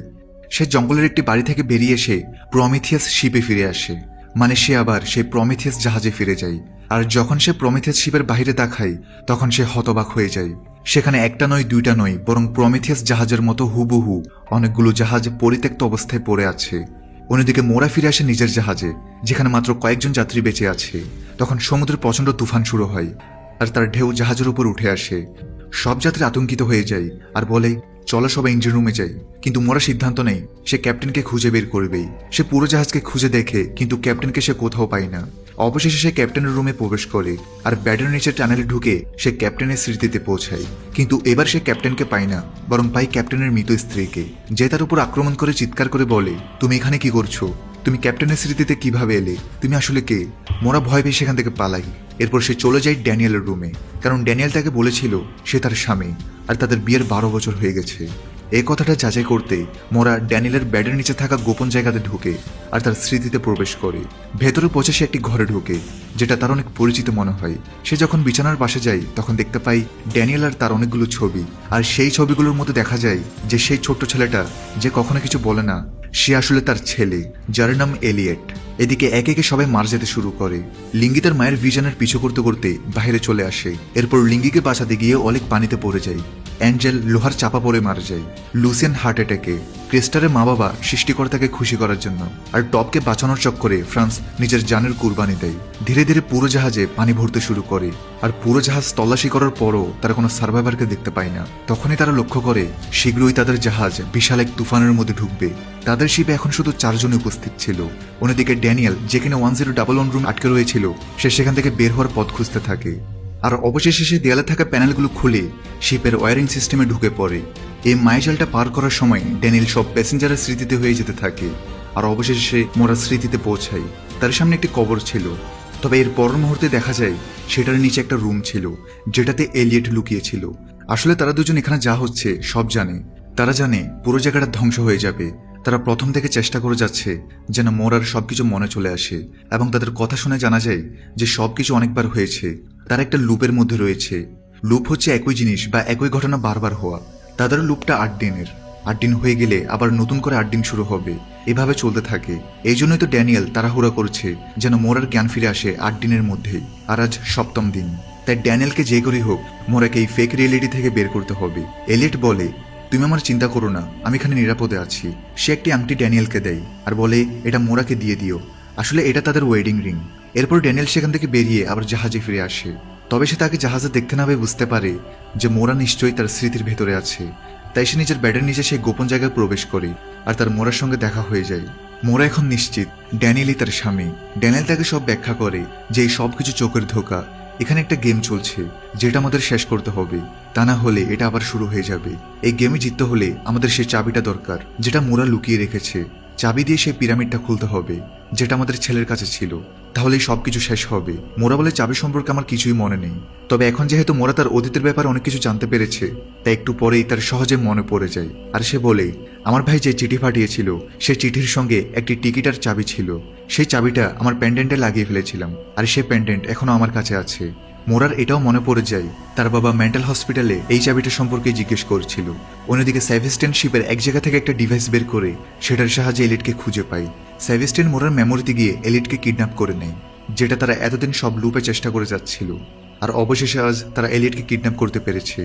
সে জঙ্গলের একটি বাড়ি থেকে বেরিয়ে এসে প্রমিথিয়াস শিপে ফিরে আসে। মানে সে আবার সেই প্রমিথিয়াস জাহাজে ফিরে যায়। আর যখন সে প্রমিথিয়াস শিপের বাইরে তাকায় তখন সে হতবাক হয়ে যায়। সেখানে একটা নয় দুইটা নয়, বরং প্রমিথিয়াস জাহাজের মতো হুবহু অনেকগুলো জাহাজ পরিত্যক্ত অবস্থায় পড়ে আছে। অন্যদিকে মোরা ফিরে আসে নিজের জাহাজে, যেখানে মাত্র কয়েকজন যাত্রী বেঁচে আছে। তখন সমুদ্রের প্রচন্ড তুফান শুরু হয় আর তার ঢেউ জাহাজের উপর উঠে আসে। সব যাত্রী আতঙ্কিত হয়ে যায় আর বলে চলো সবাই ইঞ্জিন রুমে যাই। কিন্তু মোরা সিদ্ধান্ত নেই সে ক্যাপ্টেনকে খুঁজে বের করবেই। সে পুরো জাহাজকে খুঁজে দেখে কিন্তু ক্যাপ্টেনকে সে কোথাও পায় না। অবশেষে সে ক্যাপ্টেনের রুমে প্রবেশ করে আর ব্যাডের নিচের টানেলে ঢুকে সে ক্যাপ্টেনের স্মৃতিতে পৌঁছায়। কিন্তু এবার সে ক্যাপ্টেনকে পায় না, বরং পায় ক্যাপ্টেনের মৃত স্ত্রীকে, যে তার উপর আক্রমণ করে চিৎকার করে বলে, তুমি এখানে কি করছো? তুমি ক্যাপ্টেনের স্মৃতিতে কিভাবে এলে? তুমি আসলে কে? মোরা ভয় পেয়ে সেখান থেকে পালাই। এরপর সে চলে যায় ড্যানিয়েলের রুমে, কারণ ড্যানিয়েল তাকে বলেছিল সে তার স্বামী আর তাদের বিয়ের 12 বছর হয়ে গেছে। এই কথাটা যাচাই করতে মোরা ড্যানিয়েলের ব্যাডের নিচে থাকা গোপন জায়গাতে ঢুকে আর তার স্মৃতিতে প্রবেশ করে। ভেতরে পৌঁছে সে একটি ঘরে ঢুকে, যেটা তার অনেক পরিচিত মনে হয়। সে যখন বিছানার পাশে যায় তখন দেখতে পাই ড্যানিয়েল আর তার অনেকগুলো ছবি। আর সেই ছবিগুলোর মধ্যে দেখা যায় যে সেই ছোট্ট ছেলেটা যে কখনো কিছু বলে না, সে আসলে তার ছেলে, যার নাম এলিয়েট। এদিকে একে একে সবাই মারা যেতে শুরু করে। লিঙ্গি তার মায়ের ভিশনের পিছু করতে করতে বাইরে চলে আসে। এরপর লিঙ্গিকে বাঁচাতে গিয়ে অনেক পানিতে পড়ে যায়। অ্যাঞ্জেল লোহার চাপা পড়ে মারা যায়। Lucien heart অ্যাটাকে। ক্রিস্টারের মা বাবা সৃষ্টিকর্তাকে খুশি করার জন্য আর টপকে বাঁচানোর চক্করে ফ্রান্স নিজের জানের কুরবানি দেয়। ধীরে ধীরে পুরো জাহাজে পানি ভরতে শুরু করে আর পুরো জাহাজ তল্লাশি করার পরও তারা কোনো সার্ভাইভারকে দেখতে পায় না। তখনই তারা লক্ষ্য করে শীঘ্রই তাদের জাহাজ বিশাল এক তুফানের মধ্যে ঢুকবে। তাদের শিপে এখন শুধু 4 জনই উপস্থিত ছিল। অন্যদিকে ড্যানিয়েল, যেখানে 1011 রুম আটকে রয়েছিল, সে সেখান থেকে বের হওয়ার পথ খুঁজতে থাকে। আর অবশেষে সে দেয়ালে থাকা প্যানেলগুলো খুলে শিপের ওয়ারিং সিস্টেমে ঢুকে পড়ে। এই মাইজালটা পার করার সময় ড্যানিয়েল সব প্যাসেঞ্জারের স্মৃতিতে হয়ে যেতে থাকে। আর অবশেষে সে মোরার স্মৃতিতে পৌঁছায়। তার সামনে একটি কবর ছিল, তবে এর পরের মুহূর্তে দেখা যায় সেটার নিচে একটা রুম ছিল, যেটাতে এলিয়েট লুকিয়েছিল। আসলে তারা দুজন এখানে যা হচ্ছে সব জানে। তারা জানে পুরো জায়গাটা ধ্বংস হয়ে যাবে। তারা প্রথম থেকে চেষ্টা করে যাচ্ছে যেন মোরার সবকিছু মনে চলে আসে, এবং তাদের কথা শুনে জানা যায় যে সবকিছু অনেকবার হয়েছে। তারা একটা লুপের মধ্যে রয়েছে। লুপ হচ্ছে একই জিনিস বা একই ঘটনা বারবার হওয়া। তাদের লুপটা 8 দিনের। 8 দিন হয়ে গেলে আবার নতুন করে 8 দিন শুরু হবে। এভাবে চলতে থাকে। এই জন্যই তো ড্যানিয়েল তাড়াহুড়া করছে যেন মোরার জ্ঞান ফিরে আসে 8 দিনের মধ্যেই। আর আজ 7ম দিন। তাই ড্যানিয়েলকে যে করেই হোক মোরাকে এই ফেক রিয়েলিটি থেকে বের করতে হবে। এলিয়েট বলে, তুমি আমার চিন্তা করো না, আমি এখানে নিরাপদে আছি। সে একটি আংটি ড্যানিয়েলকে দেয় আর বলে, এটা মোরাকে দিয়ে দিও। আসলে এটা তাদের ওয়েডিং রিং। এরপর ড্যানিয়েল সেখান থেকে বেরিয়ে আবার জাহাজে ফিরে আসে। তবে সে তাকে জাহাজে দেখতে না পেয়ে বুঝতে পারে যে মোরা নিশ্চয়ই তার স্মৃতির ভেতরে আছে। তাই সে নিজের ব্যাডের নিচে সেই গোপন জায়গায় প্রবেশ করে আর তার মোরার সঙ্গে দেখা হয়ে যায়। মোরা এখন নিশ্চিত ড্যানিয়েলই তার স্বামী। ড্যানিয়েল তাকে সব ব্যাখ্যা করে যে এই সবকিছু চোখের ধোঁকা। এখানে একটা গেম চলছে যেটা আমাদের শেষ করতে হবে, তা না হলে এটা আবার শুরু হয়ে যাবে। এই গেমে জিততে হলে আমাদের সেই চাবিটা দরকার, যেটা মোরা লুকিয়ে রেখেছে। চাবি দিয়ে সেই পিরামিডটা খুলতে হবে, যেটা আমাদের ছেলের কাছে ছিল। তাহলেই সবকিছু শেষ হবে। মোরা বলে, চাবি সম্পর্কে আমার কিছুই মনে নেই। তবে এখন যেহেতু মোরা তার অতীতের ব্যাপারে অনেক কিছু জানতে পেরেছে, তাই একটু পরেই তার সহজে মনে পড়ে যায়। আর সে বলে, আমার ভাই যে চিঠি পাঠিয়েছিল সেই চিঠির সঙ্গে একটি টিকিট আর চাবি ছিল। সেই চাবিটা আমার প্যান্ডেন্টে লাগিয়ে ফেলেছিলাম, আর সেই প্যান্ডেন্ট এখনো আমার কাছে আছে। মোরার এটাও মনে পড়ে যায় তার বাবা মেন্টাল হসপিটালে এই চাবিটা সম্পর্কে জিজ্ঞেস করছিল। অন্যদিকে সেভিস্টেন শিপের এক জায়গা থেকে একটা ডিভাইস বের করে সেটার সাহায্যে এলিটকে খুঁজে পায়। সেভিস্টেন মোরার মেমোরিতে গিয়ে এলিটকে কিডন্যাপ করে নেয়, যেটা তারা এতদিন সব লুপে চেষ্টা করে যাচ্ছিল। আর অবশেষে আজ তারা এলিটকে কিডন্যাপ করতে পেরেছে।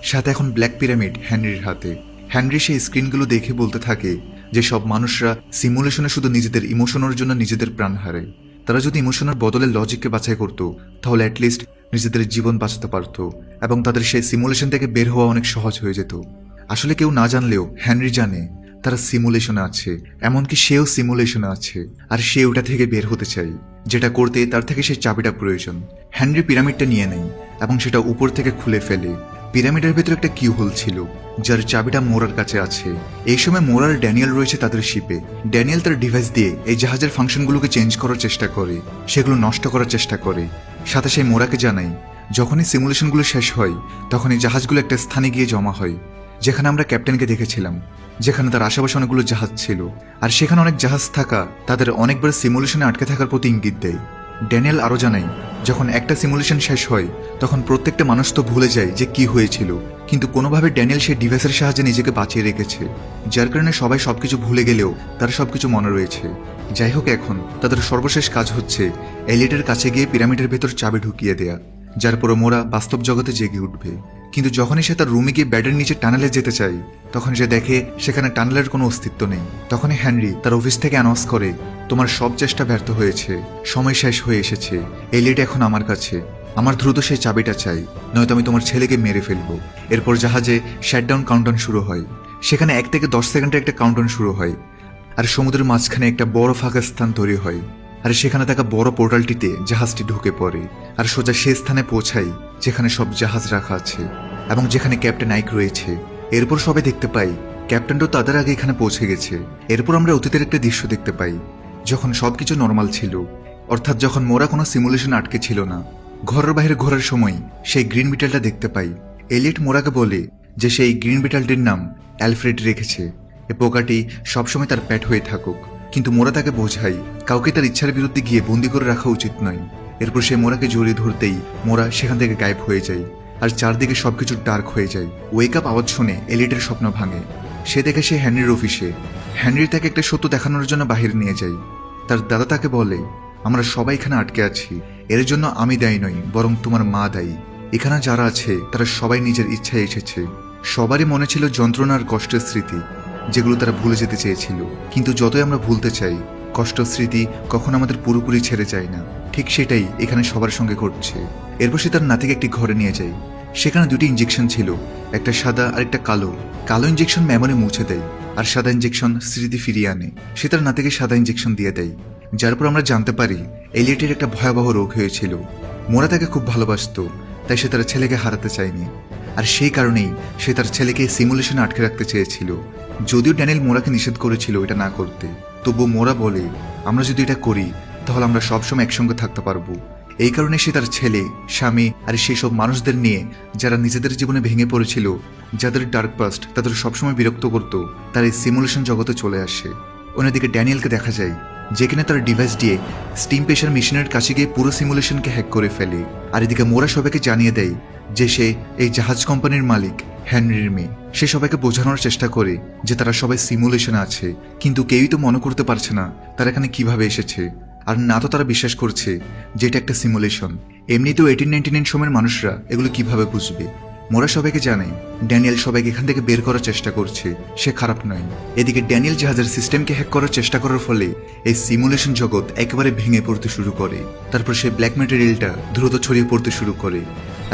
সাথে এখন ব্ল্যাক পিরামিড হেনরির হাতে। হেনরি সেই স্ক্রিনগুলো দেখে বলতে থাকে যে সব মানুষরা সিমুলেশনে শুধু নিজেদের ইমোশনের জন্য নিজেদের প্রাণ হারায়। তারা যদি ইমোশনের বদলে লজিককে বাছাই করত, তাহলে অ্যাটলিস্ট নিজেদের জীবন বাঁচাতে পারত এবং তাদের সেই সিমুলেশন থেকে বের হওয়া অনেক সহজ হয়ে যেত। আসলে কেউ না জানলেও হেনরি জানে তারা সিমুলেশনে আছে, এমনকি সেও সিমুলেশনে আছে, আর সে ওটা থেকে বের হতে চাই। যেটা করতে তার থেকে সেই চাবিটা প্রয়োজন। হেনরি পিরামিডটা নিয়ে নেয় এবং সেটা উপর থেকে খুলে ফেলে। পিরামিডের ভেতরে একটা কিউ হোল ছিল, যার চাবিটা মোরার কাছে আছে। এই সময় মোরা আর ড্যানিয়েল রয়েছে তাদের শিপে। ড্যানিয়েল তার ডিভাইস দিয়ে এই জাহাজের ফাংশনগুলোকে চেঞ্জ করার চেষ্টা করে, সেগুলো নষ্ট করার চেষ্টা করে। সাথে সেই মোরাকে জানায় যখনই সিমুলেশনগুলো শেষ হয় তখনই জাহাজগুলো একটা স্থানে গিয়ে জমা হয়, যেখানে আমরা ক্যাপ্টেনকে দেখেছিলাম, যেখানে তার আশেপাশে অনেকগুলো জাহাজ ছিল। আর সেখানে অনেক জাহাজ থাকা তাদের অনেকবার সিমুলেশনে আটকে থাকার প্রতি ইঙ্গিত দেয়। ড্যানিয়েল আরও জানায় যখন একটা সিমুলেশন শেষ হয় তখন প্রত্যেকটা মানুষ তো ভুলে যায় যে কি হয়েছিল, কিন্তু কোনোভাবে ড্যানিয়েল সেই ডিভাইসের সাহায্যে নিজেকে বাঁচিয়ে রেখেছে, যার কারণে সবাই সবকিছু ভুলে গেলেও তার সবকিছু মনে রয়েছে। যাই হোক, এখন তাদের সর্বশেষ কাজ হচ্ছে এলিয়েটের কাছে গিয়ে পিরামিডের ভেতর চাবি ঢুকিয়ে দেয়া, যার পরে মোরা বাস্তব জগতে জেগে উঠবে। কিন্তু যখনই সে তার রুমে গিয়ে ব্যাডের নিচে টানেলে যেতে চায়, তখন সে দেখে সেখানে টানেলের কোনো অস্তিত্ব নেই। তখনই হেনরি তার অফিস থেকে অ্যানাউন্স করে, তোমার সব চেষ্টা ব্যর্থ হয়েছে, সময় শেষ হয়ে এসেছে, এলিয়েট এখন আমার কাছে। আমার দ্রুত সেই চাবিটা চাই, নয়তো আমি তোমার ছেলেকে মেরে ফেলবো। এরপর জাহাজে শাটডাউন কাউন্টডাউন শুরু হয়। সেখানে 1 থেকে 10 সেকেন্ডের একটা কাউন্টডাউন শুরু হয়, আর সমুদ্রের মাঝখানে একটা বড় ফাঁকা স্থান তৈরি হয়। আর সেখানে থাকা বড় পোর্টালটিতে জাহাজটি ঢুকে পড়ে আর সোজা সেই স্থানে পৌঁছাই যেখানে সব জাহাজ রাখা আছে এবং যেখানে ক্যাপ্টেন আইক রয়েছে। এরপর সবাই দেখতে পাই ক্যাপ্টেনটাও তাদের আগে এখানে পৌঁছে গেছে। এরপর আমরা অতীতের একটা দৃশ্য দেখতে পাই, যখন সবকিছু নর্মাল ছিল, অর্থাৎ যখন মোরা কোনো সিমুলেশন আটকে ছিল না। ঘরের বাইরে ঘোরার সময় সেই গ্রিন বিটেলটা দেখতে পাই। এলিয়েট মোরাকে বলে যে সেই গ্রিন বিটেলটির নাম অ্যালফ্রেড রেখেছে, এ পোকাটি সবসময় তার প্যাট হয়ে থাকুক। কিন্তু মোরা তাকে বোঝাই কাউকে তার ইচ্ছার বিরুদ্ধে গিয়ে বন্দি করে রাখা উচিত নয়। এরপর সে মোরাকে জড়িয়ে ধরতেই মোরা সেখান থেকে গায়েব হয়ে যায় আর চারদিকে সবকিছু ডার্ক হয়ে যায়। ওয়েক আপ আওয়াজ শুনে এলিয়েটের স্বপ্ন ভাঙে। সে দেখে সে হেনরির অফিসে। হেনরি তাকে একটা সত্য দেখানোর জন্য বাহির নিয়ে যায়। তার দাদা তাকে বলে, আমরা সবাই এখানে আটকে আছি, এর জন্য আমি দায়ী নই, বরং তোমার মা দায়ী। এখানে যারা আছে তারা সবাই নিজের ইচ্ছায় এসেছে। সবারই মনে ছিল যন্ত্রণা আর কষ্টের স্মৃতি, যেগুলো তারা ভুলে যেতে চেয়েছিল। কিন্তু যতই আমরা ভুলতে চাই, কষ্ট স্মৃতি কখন আমাদের পুরোপুরি ছেড়ে যায় না। ঠিক সেটাই এখানে সবার সঙ্গে ঘটছে। এরপর সে তার নাতিকে একটি ঘরে নিয়ে যায়। সেখানে 2টি ইঞ্জেকশন ছিল, একটা সাদা আর একটা কালো। কালো ইঞ্জেকশন মেমোরি মুছে দেয় আর সাদা ইঞ্জেকশন স্মৃতি ফিরিয়ে আনে। সে তার নাতিকে সাদা ইঞ্জেকশন দিয়ে দেয়, যার পর আমরা জানতে পারি এলিয়েটের একটা ভয়াবহ রোগ হয়েছিল। মোরা তাকে খুব ভালোবাসতো, তাই সে তার ছেলেকে হারাতে চায়নি। আর সেই কারণেই সে তার ছেলেকে সিমুলেশনে আটকে রাখতে চেয়েছিল। যদিও ড্যানিয়েল মোরাকে নিষেধ করেছিল এটা না করতে, তবুও মোরা বলে, আমরা যদি এটা করি তাহলে আমরা সবসময় একসঙ্গে থাকতে পারবো। এই কারণে সে তার ছেলে, স্বামী আর সেই সব মানুষদের নিয়ে যারা নিজেদের জীবনে ভেঙে পড়েছিল, যাদের ডার্ক পাস্ট তাদের সবসময় বিরক্ত করত, তার এই সিমুলেশন জগতে চলে আসে। অন্যদিকে ড্যানিয়েলকে দেখা যায় যে কিনা তার ডিভাইস দিয়ে স্টিম প্রেশার মেশিনের কাছে গিয়ে পুরো সিমুলেশনকে হ্যাক করে ফেলে। আর এদিকে মোরা সবাইকে জানিয়ে দেয় যে সে এই জাহাজ কোম্পানির মালিক হেনরির মেয়ে। সে সবাইকে বোঝানোর চেষ্টা করে যে তারা সবাই সিমুলেশনে আছে, কিন্তু কেউই তো মনে করতে পারছে না তারা এখানে কিভাবে এসেছে। আর না তো তারা বিশ্বাস করছে যে এটা একটা সিমুলেশন। এমনিতেও 1899 সময়ের মানুষরা এগুলো কিভাবে বুঝবে। মোরা সবাইকে জানাই ড্যানিয়েল সবাইকে এখান থেকে বের করার চেষ্টা করছে, সে খারাপ নয়। এদিকে ড্যানিয়েল জাহাজের সিস্টেমকে হ্যাক করার চেষ্টা করার ফলে এই সিমুলেশন জগৎ একেবারে ভেঙে পড়তে শুরু করে। তারপর সে ব্ল্যাক ম্যাটেরিয়ালটা দ্রুত ছড়িয়ে পড়তে শুরু করে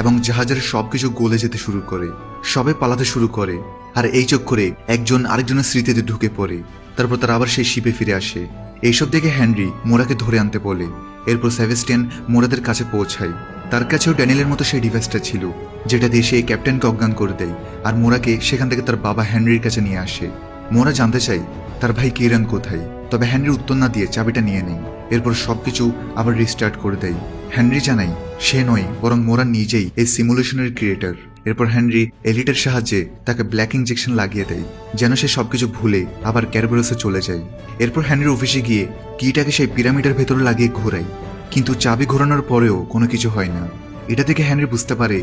এবং জাহাজের সবকিছু গলে যেতে শুরু করে। সবাই পালাতে শুরু করে আর এই চক্করে একজন আরেকজনের স্মৃতিতে ঢুকে পড়ে। তারপর তারা আবার সেই শিপে ফিরে আসে। এইসব দেখে হেনরি মোরাকে ধরে আনতে বলে। এরপর সেভেস্টিয়ান মোরাদের কাছে পৌঁছায়। তার কাছেও ড্যানিয়েলের মতো সেই ডিভাইসটা ছিল, যেটা দিয়ে সে ক্যাপ্টেনকে অজ্ঞান করে দেয় আর মোরাকে সেখান থেকে তার বাবা হেনরির কাছে নিয়ে আসে। মোরা জানতে চাই তার ভাই কিরণ কোথায়, তবে হেনরি উত্তর না দিয়ে চাবিটা নিয়ে নেয়। এরপর সবকিছু আবার রিস্টার্ট করে দেয়। হেনরি জানাই সে নয়, বরং মোরা নিজেই এই সিমুলেশনের ক্রিয়েটার। এরপর হেনরি এলিটের সাহায্যে তাকে ব্ল্যাক ইঞ্জেকশন লাগিয়ে দেয়, যেন সে সবকিছু ভুলে আবার ক্যারবেরোসে চলে যায়। এরপর হেনরির অফিসে গিয়ে কিটাকে সেই পিরামিডের ভেতরে লাগিয়ে ঘোরায়, কিন্তু চাবি ঘোরানোর পরেও কোনো কিছু হয় না। এটা থেকে হেনরি বুঝতে পারে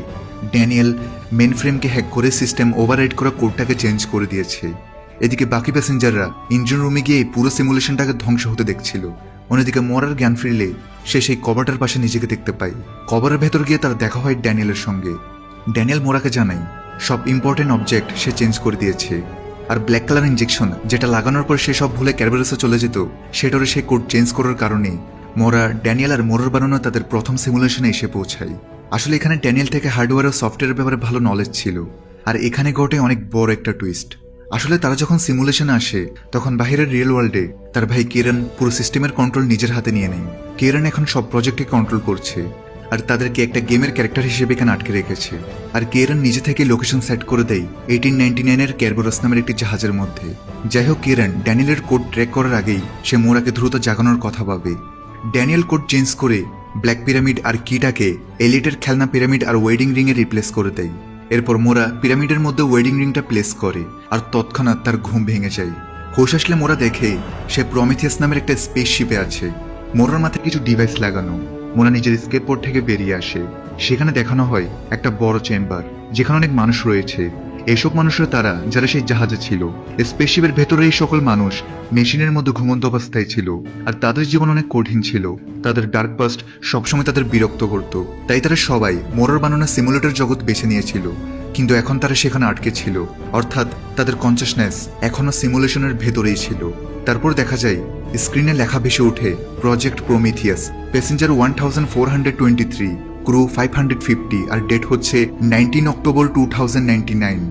ড্যানিয়েল মেন ফ্রেমকে হ্যাক করে সিস্টেম ওভাররাইড করা কোডটাকে চেঞ্জ করে দিয়েছে। এদিকে বাকি প্যাসেঞ্জাররা ইঞ্জিন রুমে গিয়ে পুরো সিমুলেশনটাকে ধ্বংস হতে দেখছিল। অন্যদিকে মোরার জ্ঞান ফিরলে সে সেই কভারটার পাশে নিজেকে দেখতে পায়। কভারের ভেতর গিয়ে তার দেখা হয় ড্যানিয়েলের সঙ্গে। ড্যানিয়েল মোরাকে জানায় সব ইম্পর্টেন্ট অবজেক্ট সে চেঞ্জ করে দিয়েছে, আর ব্ল্যাক কালার ইঞ্জেকশন যেটা লাগানোর পর সে সব ভুলে ক্যারবেরোসে চলে যেত, সেটারও সে কোড চেঞ্জ করার কারণে মোরা, ড্যানিয়েল আর মোরার বানানো তাদের প্রথম সিমুলেশনে এসে পৌঁছায়। আসলে এখানে ড্যানিয়েল থেকে হার্ডওয়্যার ও সফটওয়্যারের ব্যাপারে ভালো নলেজ ছিল, আর এখানে ঘটে অনেক বড় একটা টুইস্ট। আসলে তারা যখন সিমুলেশনে আসে তখন বাহিরের রিয়েল ওয়ার্ল্ডে তার ভাই কিরণ পুরো সিস্টেমের কন্ট্রোল নিজের হাতে নিয়ে নেয়। কিরণ এখন সব প্রজেক্টকে কন্ট্রোল করছে আর তাদেরকে একটা গেমের ক্যারেক্টার হিসেবে এখানে আটকে রেখেছে। আর কিরণ নিজে থেকে লোকেশন সেট করে দেয় 1899-এর ক্যারবেরোস নামের একটি জাহাজের মধ্যে। যাই হোক, কিরণ ড্যানিয়েলের কোড ট্র্যাক করার আগেই সে মোরাকে দ্রুত জাগানোর কথা ভাবে। ড্যানিয়েল কোড চেঞ্জ করে ব্ল্যাক পিরামিড আর কিটাকে এলিটের খেলনা পিরামিড আর ওয়েডিং রিংয়ে রিপ্লেস করে দেয়। এরপর মোরা পিরামিডের মধ্যে ওয়েডিং রিংটা প্লেস করে আর তৎক্ষণাৎ তার ঘুম ভেঙে যায়। হোশ আসলে মোরা দেখে সে প্রমিথিয়াস নামের একটা স্পেসশিপে আছে। মোরার মাথায় কিছু ডিভাইস লাগানো। মোরা নিজের স্কেটবোর্ড থেকে বেরিয়ে আসে। সেখানে দেখানো হয় একটা বড় চেম্বার, যেখানে অনেক মানুষ রয়েছে। এসব মানুষরা তারা যারা সেই জাহাজে ছিল। স্পেসশিপের ভেতরে এই সকল মানুষ মেশিনের মধ্যে ঘুমন্ত অবস্থায় ছিল, আর তাদের জীবন অনেক কঠিন ছিল। তাদের ডার্ক পাস্ট সবসময় তাদের বিরক্ত করত, তাই তারা সবাই মোরার বানানো সিমুলেটর জগৎ বেছে নিয়েছিল। কিন্তু এখন তারা সেখানে আটকে ছিল, অর্থাৎ তাদের কনসিয়াসনেস এখনো সিমুলেশনের ভেতরেই ছিল। তারপর দেখা যায় স্ক্রিনে লেখা ভেসে ওঠে প্রজেক্ট প্রমিথিয়াস, প্যাসেঞ্জার 1423, ক্রু 550 আর ডেট হচ্ছে 19 অক্টোবর 2099।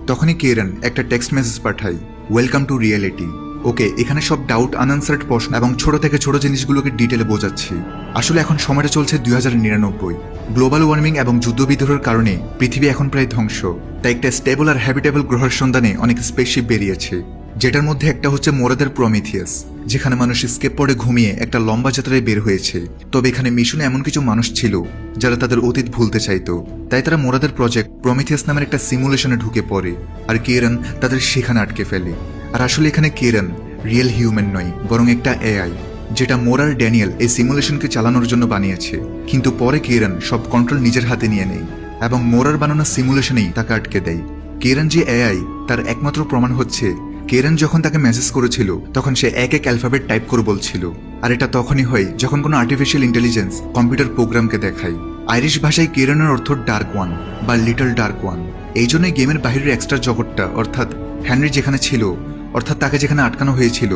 তখনই কেরান একটা টেক্সট মেসেজ পাঠায়, ওয়েলকাম টু রিয়েলিটি। ওকে, এখানে সব ডাউট, আনআনসার্ড প্রশ্ন এবং ছোট থেকে ছোট জিনিসগুলোকে ডিটেলে বোঝাচ্ছি। আসলে এখন সময়টা চলছে 2099। গ্লোবাল ওয়ার্মিং এবং যুদ্ধবিদ্রোহের কারণে পৃথিবী এখন প্রায় ধ্বংস। তাই একটা স্টেবল আর হ্যাবিটেবল গ্রহের সন্ধানে অনেক স্পেসশিপ বেরিয়েছে, যেটার মধ্যে একটা হচ্ছে মোরাদের প্রমিথিয়াস, যেখানে মানুষ স্কেপবোর্ডে ঘুমিয়ে একটা লম্বা যাত্রায় বের হয়েছে। তবে এখানে মিশনে এমন কিছু মানুষ ছিল যারা তাদের অতীত ভুলতে চাইতো, তাই তারা মোরাদের প্রজেক্ট প্রমিথিয়াস নামের একটা সিমুলেশনে ঢুকে পড়ে, আর কেরান তাদের সেখানে আটকে ফেলে। আর আসলে এখানে কেরান রিয়েল হিউম্যান নয়, বরং একটা এআই, যেটা মোরার ড্যানিয়েল এই সিমুলেশনকে চালানোর জন্য বানিয়েছে। কিন্তু পরে কেরান সব কন্ট্রোল নিজের হাতে নিয়ে নেয় এবং মোরার বানানো সিমুলেশনেই তাকে আটকে দেয়। কেরান যে এআই তার একমাত্র প্রমাণ হচ্ছে কেরান যখন তাকে মেসেজ করেছিল তখন সে এক এক অ্যালফাবেট টাইপ করে বলছিল, আর এটা তখনই হয় যখন কোনো আর্টিফিশিয়াল ইন্টেলিজেন্স কম্পিউটার প্রোগ্রামকে দেখায়। আইরিশ ভাষায় কেরানের অর্থ ডার্ক ওয়ান বা লিটল ডার্ক ওয়ান। এই জন্যই গেমের বাহিরের এক্সট্রা জগৎটা, অর্থাৎ হেনরি যেখানে ছিল, অর্থাৎ তাকে যেখানে আটকানো হয়েছিল,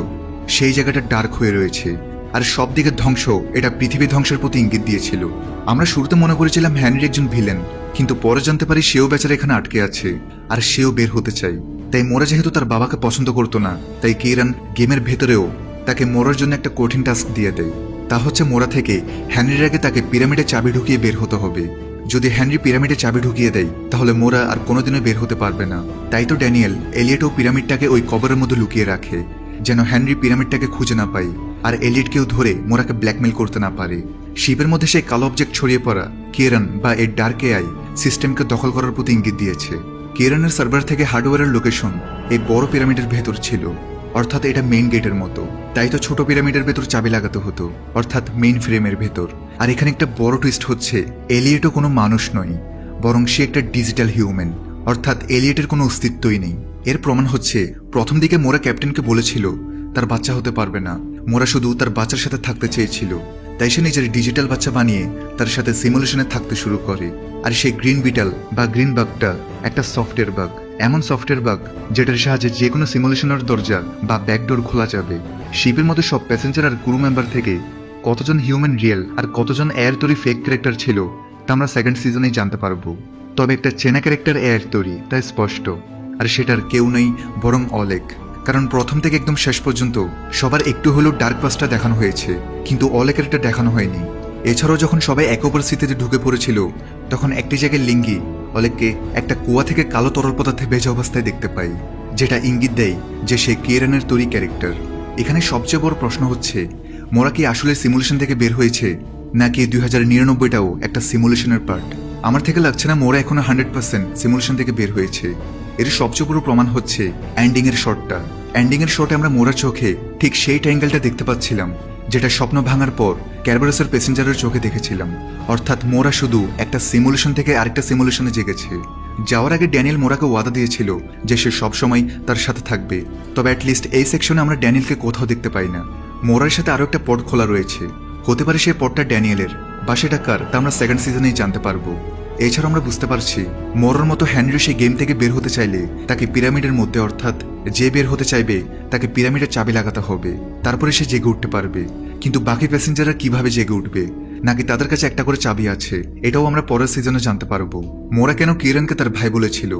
সেই জায়গাটা ডার্ক হয়ে রয়েছে। আর সব দিকে ধ্বংস, এটা পৃথিবী ধ্বংসের প্রতি ইঙ্গিত দিয়েছিল। আমরা শুরুতে মনে করেছিলাম হেনরি একজন ভিলেন, কিন্তু পরে জানতে পারি সেও বেচারা এখানে আটকে আছে আর সেও বের হতে চাই। তাই মোরা যেহেতু তার বাবাকে পছন্দ করতো না, তাই কেরান গেমের ভেতরেও তাকে মোরার জন্য একটা কঠিন টাস্ক দিয়ে দেয়। তা হচ্ছে মোরা থেকে হেনরির আগে তাকে পিরামিডে চাবি ঢুকিয়ে বের হতে হবে। যদি হেনরি পিরামিডে চাবি ঢুকিয়ে দেয় তাহলে মোরা আর কোনোদিনও বের হতে পারবে না। তাই তো ড্যানিয়েল এলিয়েট ও পিরামিডটাকে ওই কবরের মধ্যে লুকিয়ে রাখে, যেন হেনরি পিরামিডটাকে খুঁজে না পায় আর এলিয়েটকেও ধরে মোরাকে ব্ল্যাকমেল করতে না পারে। শিপের মধ্যে সেই কালো অবজেক্ট ছড়িয়ে পড়া কেরান বা এর ডার্ক এআই সিস্টেমকে দখল করার প্রতি ইঙ্গিত দিয়েছে। কেরানের সার্ভার থেকে হার্ডওয়্যারের লোকেশন এই বড় পিরামিডের ভেতর ছিল, অর্থাৎ এটা মেইন গেটের মতো। তাই তো ছোট পিরামিডের ভেতর চাবি লাগাতে হতো, অর্থাৎ মেইন ফ্রেমের ভেতর। আর এখানে একটা বড় টুইস্ট হচ্ছে, এলিয়েটও কোনো মানুষ নয়, বরং সে একটা ডিজিটাল হিউম্যান, অর্থাৎ এলিয়েটের কোনো অস্তিত্বই নেই। এর প্রমাণ হচ্ছে প্রথম দিকে মোরা ক্যাপ্টেনকে বলেছিল তার বাচ্চা হতে পারবে না, মোরা শুধু তার বাচ্চার সাথে থাকতে চেয়েছিল। তাই সে নিজের ডিজিটাল বাচ্চা বানিয়ে তার সাথে সিমুলেশনে থাকতে শুরু করে। আর সেই গ্রিন বিটাল বা গ্রিন বাগটা একটা সফটওয়্যার বাগ, এমন সফটওয়্যার বাগ যেটার সাহায্যে যে কোনো সিমুলেশনের দরজা বা ব্যাকডোর খোলা যাবে। শিপের মধ্যে সব প্যাসেঞ্জার আর ক্রু মেম্বার থেকে কতজন হিউম্যান রিয়েল আর কতজন এয়ার তৈরি ফেক ক্যারেক্টার ছিল তা আমরা সেকেন্ড সিজনেই জানতে পারবো। তবে একটা চেনা ক্যারেক্টার এয়ার তৈরি তা স্পষ্ট, আর সেটার কেউ নেই বরং অলেক। কারণ প্রথম থেকে একদম শেষ পর্যন্ত সবার একটু হলেও ডার্ক পাস্টটা দেখানো হয়েছে, কিন্তু অলেকের এটা দেখানো হয়নি। এছাড়াও যখন সবাই একে অপর স্মৃতিতে ঢুকে পড়েছিল তখন একটি জায়গায় লিঙ্গি অলেককে একটা কুয়া থেকে কালো তরল পদার্থে ভেজা অবস্থায় দেখতে পাই, যেটা ইঙ্গিত দেয় যে সে কেরানের তৈরি ক্যারেক্টার। এখানে সবচেয়ে বড় প্রশ্ন হচ্ছে, মোরা কি আসলে সিমুলেশন থেকে বের হয়েছে, নাকি 2099টাও একটা সিমুলেশনের পার্ট? আমার থেকে লাগছে না মোরা এখনো 100% সিমুলেশন থেকে বের হয়েছে। এর সবচেয়ে বড় প্রমাণ হচ্ছে এন্ডিং এর শটটা। এন্ডিং এর শটে আমরা মোরার চোখে ঠিক সেই ট্রায়াঙ্গেলটা দেখতে পাচ্ছিলাম যেটা স্বপ্ন ভাঙার পর ক্যারবেরাসের প্যাসেঞ্জারের চোখে দেখেছিলাম। অর্থাৎ মোরা শুধু একটা সিমুলেশন থেকে আরেকটা সিমুলেশনে জেগেছে। যাওয়ার আগে ড্যানিয়েল মোরাকে ওয়াদা দিয়েছিল যে সে সবসময় তার সাথে থাকবে, তবে অ্যাটলিস্ট এই সেকশনে আমরা ড্যানিয়েলকে কোথাও দেখতে পাই না। মোরার সাথে আরও একটা পথ খোলা রয়েছে, হতে পারে সেই পথটা ড্যানিয়েলের বা সেটা কার তা আমরা সেকেন্ড সিজনেই জানতে পারবো। এছাড়াও আমরা বুঝতে পারছি মোরার মতো হেনরি সেই গেম থেকে বের হতে চাইলে তাকে পিরামিডের মধ্যে, অর্থাৎ যে বের হতে চাইবে তাকে পিরামিডের চাবি লাগাতে হবে, তারপরে সে জেগে উঠতে পারবে। কিন্তু বাকি প্যাসেঞ্জাররা কিভাবে জেগে উঠবে, নাকি তাদের কাছে একটা করে চাবি আছে, এটাও আমরা পরের সিজনে জানতে পারবো। মোরা কেন কেরানকে তার ভাই বলেছিল?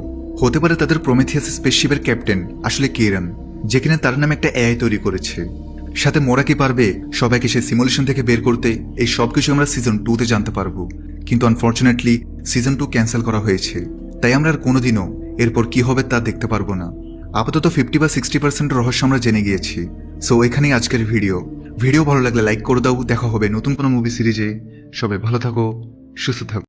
হতে পারে তাদের প্রমিথিয়াস স্পেসশিপের ক্যাপ্টেন আসলে কেরান, যে কিনা তার নামে একটা এআই তৈরি করেছে। সাথে মোরা কি পারবে সবাইকে সেই সিমুলেশন থেকে বের করতে? এই সবকিছু আমরা সিজন 2তে জানতে পারবো, কিন্তু আনফর্চুনেটলি সিজন 2 ক্যান্সেল করা হয়েছে। তাই আমরা আর কোনোদিনও এরপর কি হবে তা দেখতে পারবো না। আপাতত 50 বা 60% রহস্য আমরা জেনে গিয়েছি। সো এখানেই আজকের ভিডিও ভালো লাগলে লাইক করে দাও। দেখা হবে নতুন কোনো মুভি সিরিজে। সবাই ভালো থাকো, সুস্থ থাকো।